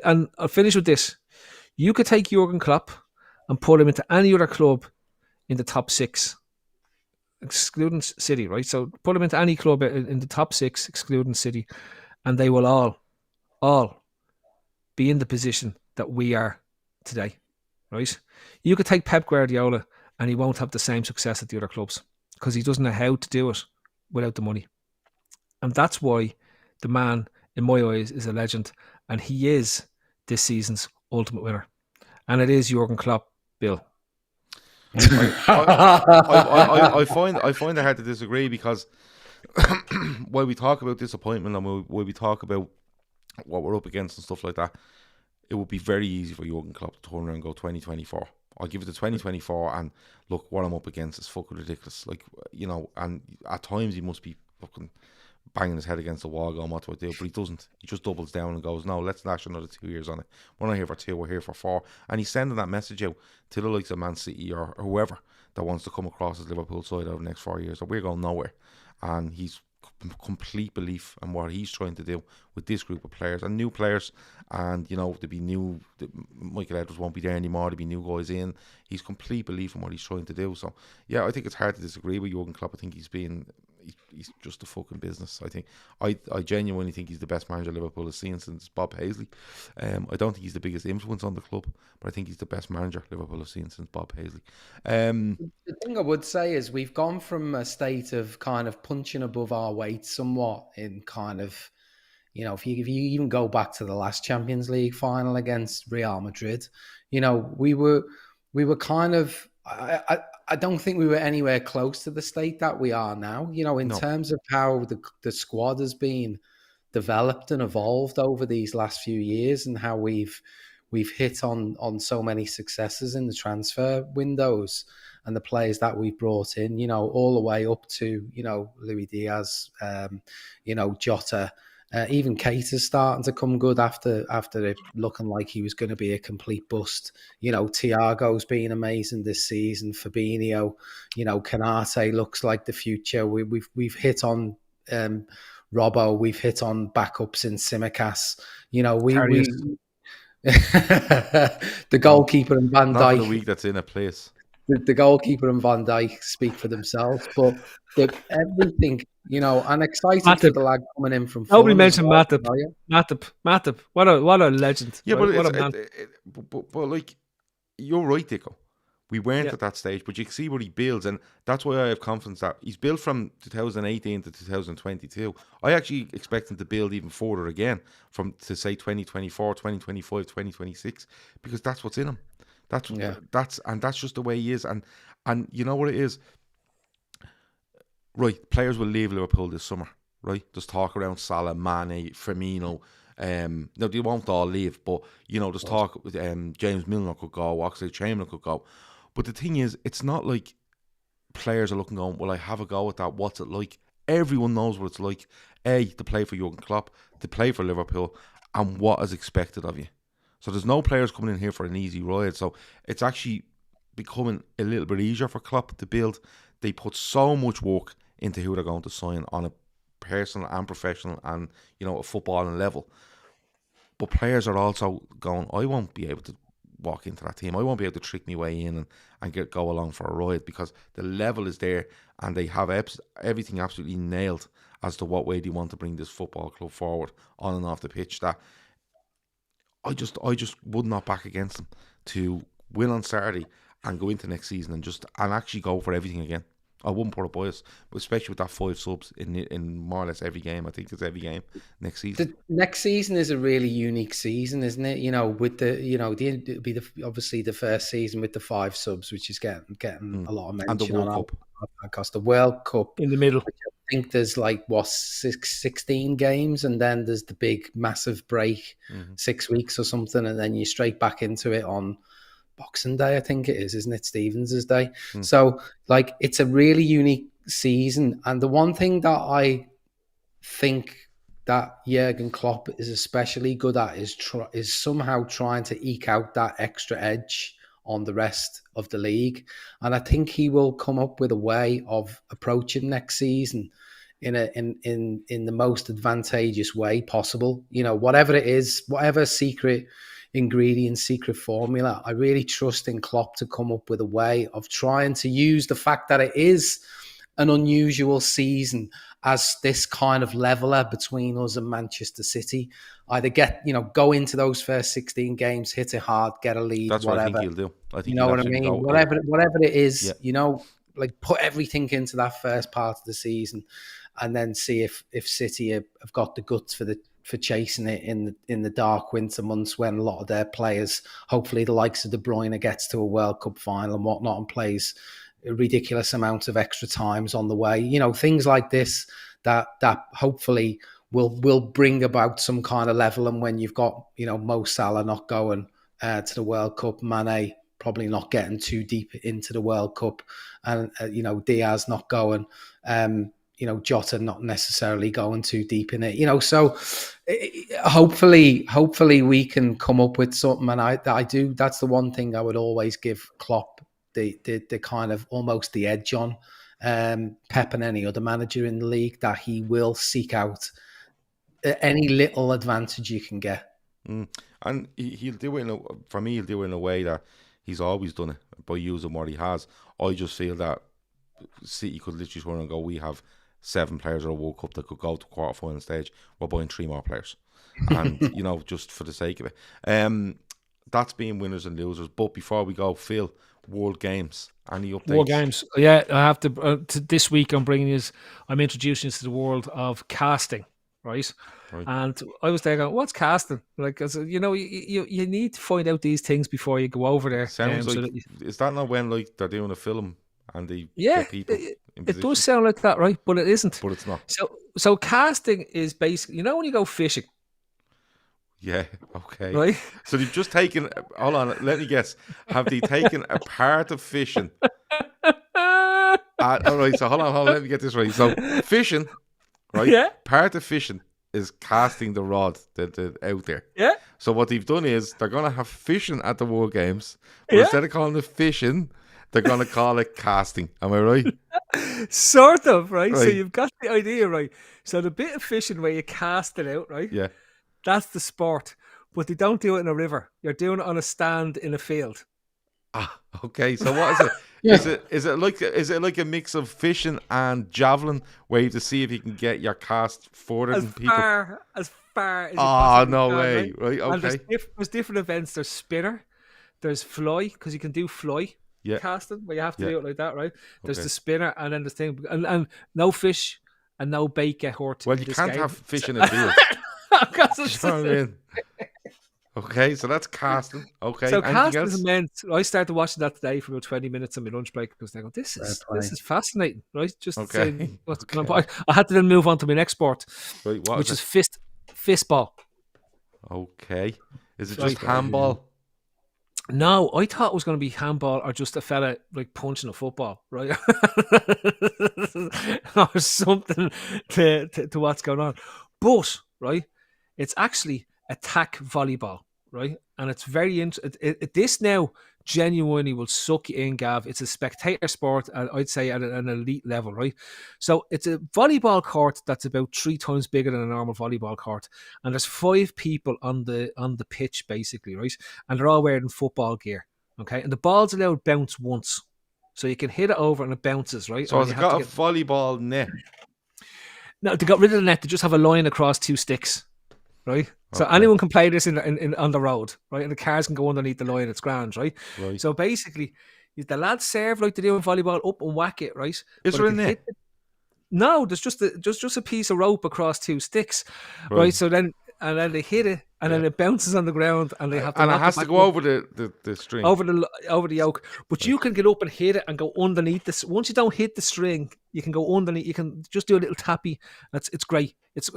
and I'll finish with this: you could take Jurgen Klopp and put him into any other club in the top 6, excluding City, right? So put him into any club in the top 6, excluding City, and they will all be in the position that we are today, right? You could take Pep Guardiola and he won't have the same success at the other clubs because he doesn't know how to do it without the money. And that's why the man, in my eyes, is a legend, and he is this season's ultimate winner. And it is Jurgen Klopp, Bill. I find it hard to disagree because while we talk about disappointment and while we talk about what we're up against and stuff like that, it would be very easy for Jurgen Klopp to turn around and go 2024. I'll give it to 2024 and look, what I'm up against is fucking ridiculous. And at times he must be fucking banging his head against the wall going, what do I do? But he doesn't. He just doubles down and goes, no, let's nash another 2 years on it. We're not here for 2, we're here for 4. And he's sending that message out to the likes of Man City or whoever that wants to come across as Liverpool side over the next 4 years. So we're going nowhere. And he's complete belief in what he's trying to do with this group of players and new players, and there'll be new. Michael Edwards won't be there anymore. There'll be new guys in. He's complete belief in what he's trying to do. So yeah, I think it's hard to disagree with Jurgen Klopp. I think he's he's just a fucking business. I think I genuinely think he's the best manager Liverpool has seen since Bob Paisley. I don't think he's the biggest influence on the club, but I think he's the best manager Liverpool have seen since Bob Paisley. The thing I would say is we've gone from a state of kind of punching above our weight somewhat in kind of, if you even go back to the last Champions League final against Real Madrid, we were kind of, I don't think we were anywhere close to the state that we are now, in terms of how the squad has been developed and evolved over these last few years, and how we've hit on so many successes in the transfer windows and the players that we've brought in, all the way up to, Luis Diaz, Jota. Even Keita is starting to come good after it looking like he was going to be a complete bust. Thiago's been amazing this season. Fabinho, Canate looks like the future. We've hit on Robbo. We've hit on backups in Simicas. The goalkeeper and Van Dijk. Not for the week that's in a place. The goalkeeper and Van Dijk speak for themselves, but everything, I'm excited for the lad coming in from. Nobody mentioned Matip. What a legend! Yeah, right? but like, you're right, Dicko. We weren't at that stage, but you can see what he builds, and that's why I have confidence that he's built from 2018 to 2022. I actually expect him to build even further again to say 2024, 2025, 2026, because that's what's in him. That's just the way he is, and you know what it is. Right, players will leave Liverpool this summer. Right, there's talk around Salah, Mane, Firmino. No, they won't all leave, but there's talk. James Milner could go, Oxlade-Chamberlain could go. But the thing is, it's not like players are looking going, well, I have a go at that. What's it like? Everyone knows what it's like. To play for Jurgen Klopp, to play for Liverpool, and what is expected of you. So there's no players coming in here for an easy ride. So it's actually becoming a little bit easier for Klopp to build. They put so much work into who they're going to sign on a personal and professional and, a footballing level. But players are also going, I won't be able to walk into that team. I won't be able to trick my way in and go along for a ride, because the level is there and they have everything absolutely nailed as to what way they want to bring this football club forward on and off the pitch. That I just would not back against them to win on Saturday and go into next season and actually go for everything again. I wouldn't put a bias, but especially with that 5 subs in more or less every game. I think it's every game next season. The next season is a really unique season, isn't it? With it'll be obviously the first season with the 5 subs, which is getting a lot of mention. And the World Cup. Because the World Cup in the middle. Which I think there's 16 games, and then there's the big massive break, 6 weeks or something, and then you're straight back into it on Boxing Day, I think it is, isn't it? Stevens' Day. So, it's a really unique season. And the one thing that I think that Jurgen Klopp is especially good at is somehow trying to eke out that extra edge on the rest of the league. And I think he will come up with a way of approaching next season in the most advantageous way possible. Whatever it is, whatever secret ingredient, secret formula, I really trust in Klopp to come up with a way of trying to use the fact that it is an unusual season as this kind of leveler between us and Manchester City. Either go into those first 16 games, hit it hard, get a lead. That's whatever. what I think he'll do. I think you know what I mean? Whatever it is, yeah. Put everything into that first part of the season, and then see if City have got the guts for chasing it in the dark winter months when a lot of their players, hopefully the likes of De Bruyne, gets to a World Cup final and whatnot and plays a ridiculous amount of extra times on the way. Things like this that hopefully will bring about some kind of level. And when you've got, Mo Salah not going to the World Cup, Mane probably not getting too deep into the World Cup, and, Diaz not going, Jota not necessarily going too deep in it, so hopefully we can come up with something. And I do. That's the one thing I would always give Klopp the kind of almost the edge on Pep and any other manager in the league, that he will seek out any little advantage you can get. And he'll do it for me. He'll do it in a way that he's always done it, by using what he has. I just feel that City could literally turn and go, we have 7 players or a World Cup that could go to quarter-final stage. We're buying 3 more players. And, just for the sake of it. That's being winners and losers. But before we go, Phil, World Games. Any updates? World Games. Yeah, I have to this week I'm introducing you to the world of casting, right? And I was there going, what's casting? Like, you need to find out these things before you go over there. Sounds like, is that not when they're doing a film and they get people in position? It does sound like that, right? But it isn't. But it's not. So casting is basically, when you go fishing. Yeah, okay. Right? So they've just taken, hold on, let me guess. Have they taken a part of fishing? All right, so hold on, let me get this right. So fishing, right? Yeah. Part of fishing is casting the rod out there. Yeah. So what they've done is they're going to have fishing at the World Games, but instead of calling it fishing, they're going to call it casting. Am I right? Sort of, right? So you've got the idea, right? So the bit of fishing where you cast it out, right? Yeah. That's the sport. But they don't do it in a river. You're doing it on a stand in a field. Ah, okay. So what is it? Is it like a mix of fishing and javelin, where you have to see if you can get your cast further than people? As far as you no can, way. Right, okay. And there's different events. There's spinner. There's fly, because you can do fly casting, where you have to do it like that, right? There's the spinner, and then there's thing, and no fish and no bait get hurt. Well, you can't have fish in a field. Okay, so that's casting. Okay, so casting is immense. I started watching that today for about 20 minutes on my lunch break, because I go, this is fascinating, right? Just saying what's going on. I had to then move on to my next sport, which is fistball. Okay, is it just handball? No, I thought it was going to be handball or just a fella like punching a football, right? Or something to what's going on. But, right, it's actually attack volleyball, right? And it's very interesting. This now genuinely will suck you in, Gav. It's a spectator sport, I'd say, at an elite level, right? So it's a volleyball court that's about 3 times bigger than a normal volleyball court, and there's 5 people on the pitch, basically, right? And they're all wearing football gear, okay? And the ball's allowed bounce once, so you can hit it over and it bounces, right? So has it got a volleyball net? No, they got rid of the net. They just have a line across 2 sticks, right? So anyone can play this in on the road, right? And the cars can go underneath the line. It's grand, right? So basically, the lads serve like they do in volleyball, up and whack it, right? Is there a net? No, there's just a piece of rope across 2 sticks, right? So then they hit it, and then it bounces on the ground, and they have to. And it has to go over the string, over the yoke. But you can get up and hit it and go underneath this. Once you don't hit the string, you can go underneath. You can just do a little tappy. It's great. It's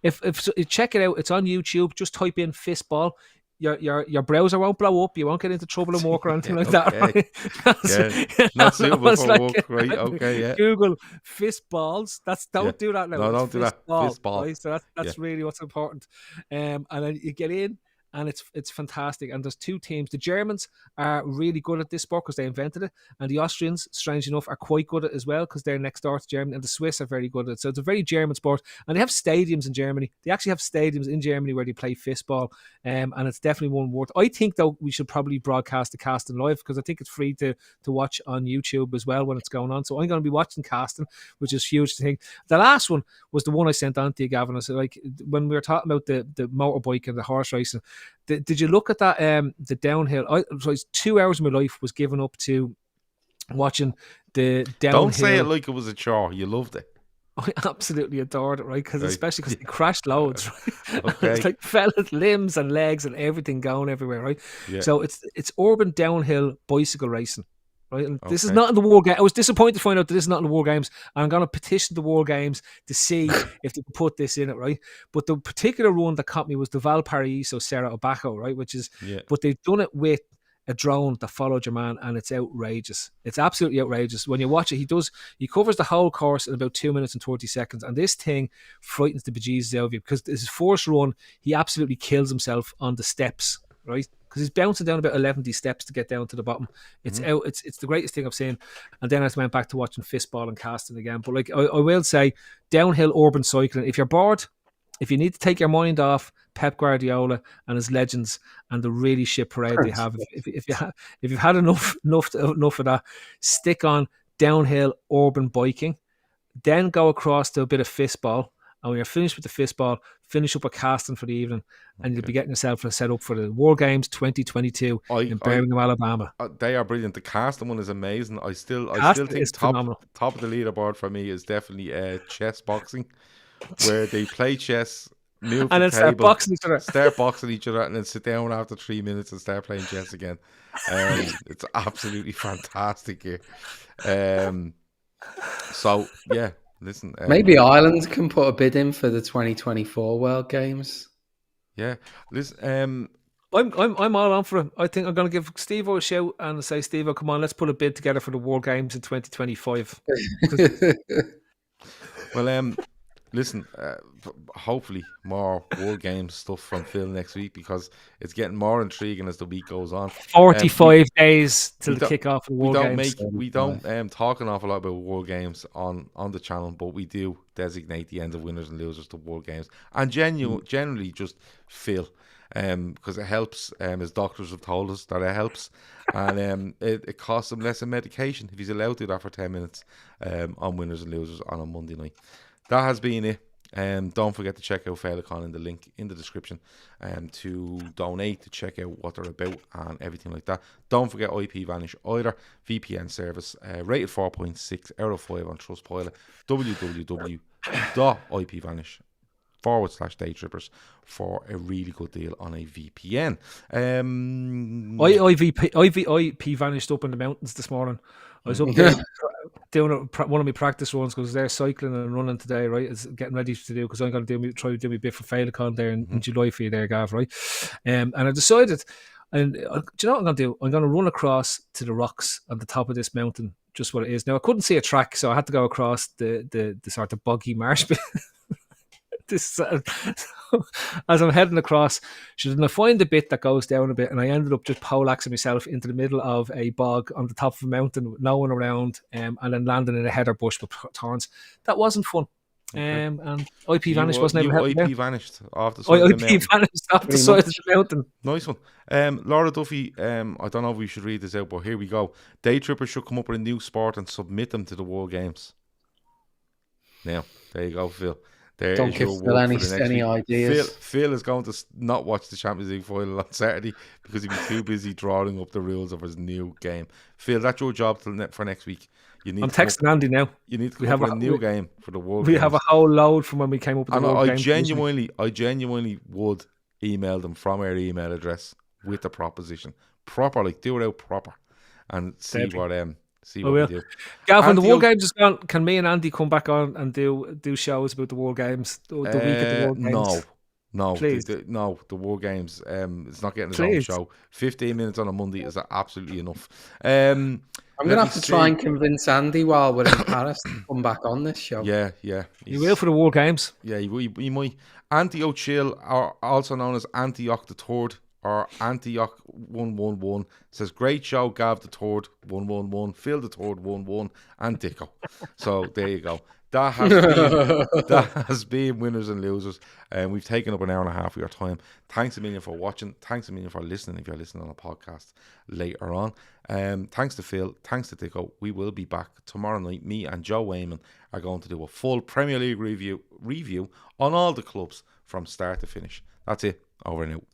if check it out. It's on YouTube. Just type in fistball. Your browser won't blow up. You won't get into trouble and work or anything like that. Right? Not suitable for work, right? Okay, yeah. Google fistballs. Don't do that now. No, don't do that. Fistball. Right? So that's really what's important. And then you get in, and it's fantastic. And there's 2 teams. The Germans are really good at this sport because they invented it, and the Austrians, strange enough, are quite good at it as well because they're next door to Germany, and the Swiss are very good at it. So it's a very German sport, and they have stadiums in Germany. They actually have stadiums in Germany where they play fistball, and it's definitely one worth. I think, though, we should probably broadcast the casting live because I think it's free to watch on YouTube as well when it's going on. So I'm going to be watching casting, which is a huge thing. The last one was the one I sent on to you, Gavin. I said, like, when we were talking about the motorbike and the horse racing, did you look at that? The downhill. 2 hours of my life was given up to watching the downhill. Don't say it like it was a chore. You loved it. I absolutely adored it, right? Especially because they crashed loads, right? Okay. It's like fell limbs and legs and everything going everywhere, right? Yeah. So it's urban downhill bicycle racing, right? And this is not in the World Games. I was disappointed to find out that this is not in the World Games. And I'm going to petition the World Games to see if they can put this in it, right? But the particular one that caught me was the Valparaiso Serra Obaco, right? But they've done it with a drone that followed your man, and it's outrageous. It's absolutely outrageous. When you watch it, he covers the whole course in about 2 minutes and 30 seconds, and this thing frightens the bejesus out of you because his first run, he absolutely kills himself on the steps, right? Because he's bouncing down about 11 steps to get down to the bottom. It's it's the greatest thing I've seen. And then I went back to watching fistball and casting again. But like I will say, downhill urban cycling, if you're bored, if you need to take your mind off Pep Guardiola and his legends and the really shit parade they have, if you've had enough of that, stick on downhill urban biking, then go across to a bit of fistball. And when you're finished with the fistball, finish up a casting for the evening, and you'll be getting yourself set up for the War Games 2022 in Birmingham, Alabama. They are brilliant. The casting one is amazing. I still think top of the leaderboard for me is definitely chess boxing, where they play chess, move and then start boxing each other, and then sit down after 3 minutes and start playing chess again. It's absolutely fantastic here. So yeah. Listen, maybe Ireland can put a bid in for the 2024 World Games. Yeah, listen, I'm all on for it. I think I'm going to give Steve a shout and say, Steve, come on, let's put a bid together for the World Games in 2025. Well, listen, hopefully more World Games stuff from Phil next week, because it's getting more intriguing as the week goes on. 45 days till the kick-off of World Games. We don't talk an awful lot about World Games on the channel, but we do designate the end of winners and losers to World Games. And generally just Phil, because it helps. His doctors have told us that it helps. And it costs him less in medication if he's allowed to do that for 10 minutes on winners and losers on a Monday night. That has been it. Don't forget to check out Féileacáin in the link in the description to donate, to check out what they're about and everything like that. Don't forget IP Vanish either. VPN service rated 4.6 out of 5 on Trustpilot. www.ipvanish.com/Daytrippers for a really good deal on a VPN. IP vanished up in the mountains this morning. I was up there doing one of my practice runs because they're cycling and running today, right? It's getting ready to do, because I'm going to try to do my bit for Féileacáin there in July for you there, Gav, right? And I decided, and do you know what I'm going to do? I'm going to run across to the rocks on the top of this mountain, just what it is. Now, I couldn't see a track, so I had to go across the sort of boggy marsh bit. As I'm heading across, I find the bit that goes down a bit, and I ended up just poleaxing myself into the middle of a bog on the top of a mountain with no one around, and then landing in a heather bush with thorns. That wasn't fun. Okay. And IP Vanish wasn't able to help me. IP vanished off the side of the mountain. IP vanished off the side of the mountain. Nice one. Laura Duffy, I don't know if we should read this out, but here we go. Daytrippers should come up with a new sport and submit them to the World Games. Now, there you go, Phil. Don't give Phil any ideas. Phil is going to not watch the Champions League final on Saturday because he'll be too busy drawing up the rules of his new game. Phil, that's your job for next week. I'm texting Andy now. You need to come up with a new game for the World Games. We have a whole load from when we came up with the World Games. I genuinely would email them from our email address with the proposition. Proper, like do it out proper and see what we do. Gavin, the World Games is gone. Can me and Andy come back on and do shows about the World Games the week of the World Games? No, please. The World Games. It's not getting its own show. 15 minutes on a Monday is absolutely enough. I'm going to have to try and convince Andy while we're in Paris to come back on this show. Yeah. He will for the World Games. Yeah, he might. Anti O'Chill, also known as Antioch the Third, or Antioch 111, says great show, Gav the Third 111, Phil the Third 111, and Dicko. So there you go. That has been winners and losers, and we've taken up an hour and a half of your time. Thanks a million for watching. Thanks a million for listening. If you're listening on a podcast later on, thanks to Phil. Thanks to Dicko. We will be back tomorrow night. Me and Joe Wayman are going to do a full Premier League review on all the clubs from start to finish. That's it. Over and out.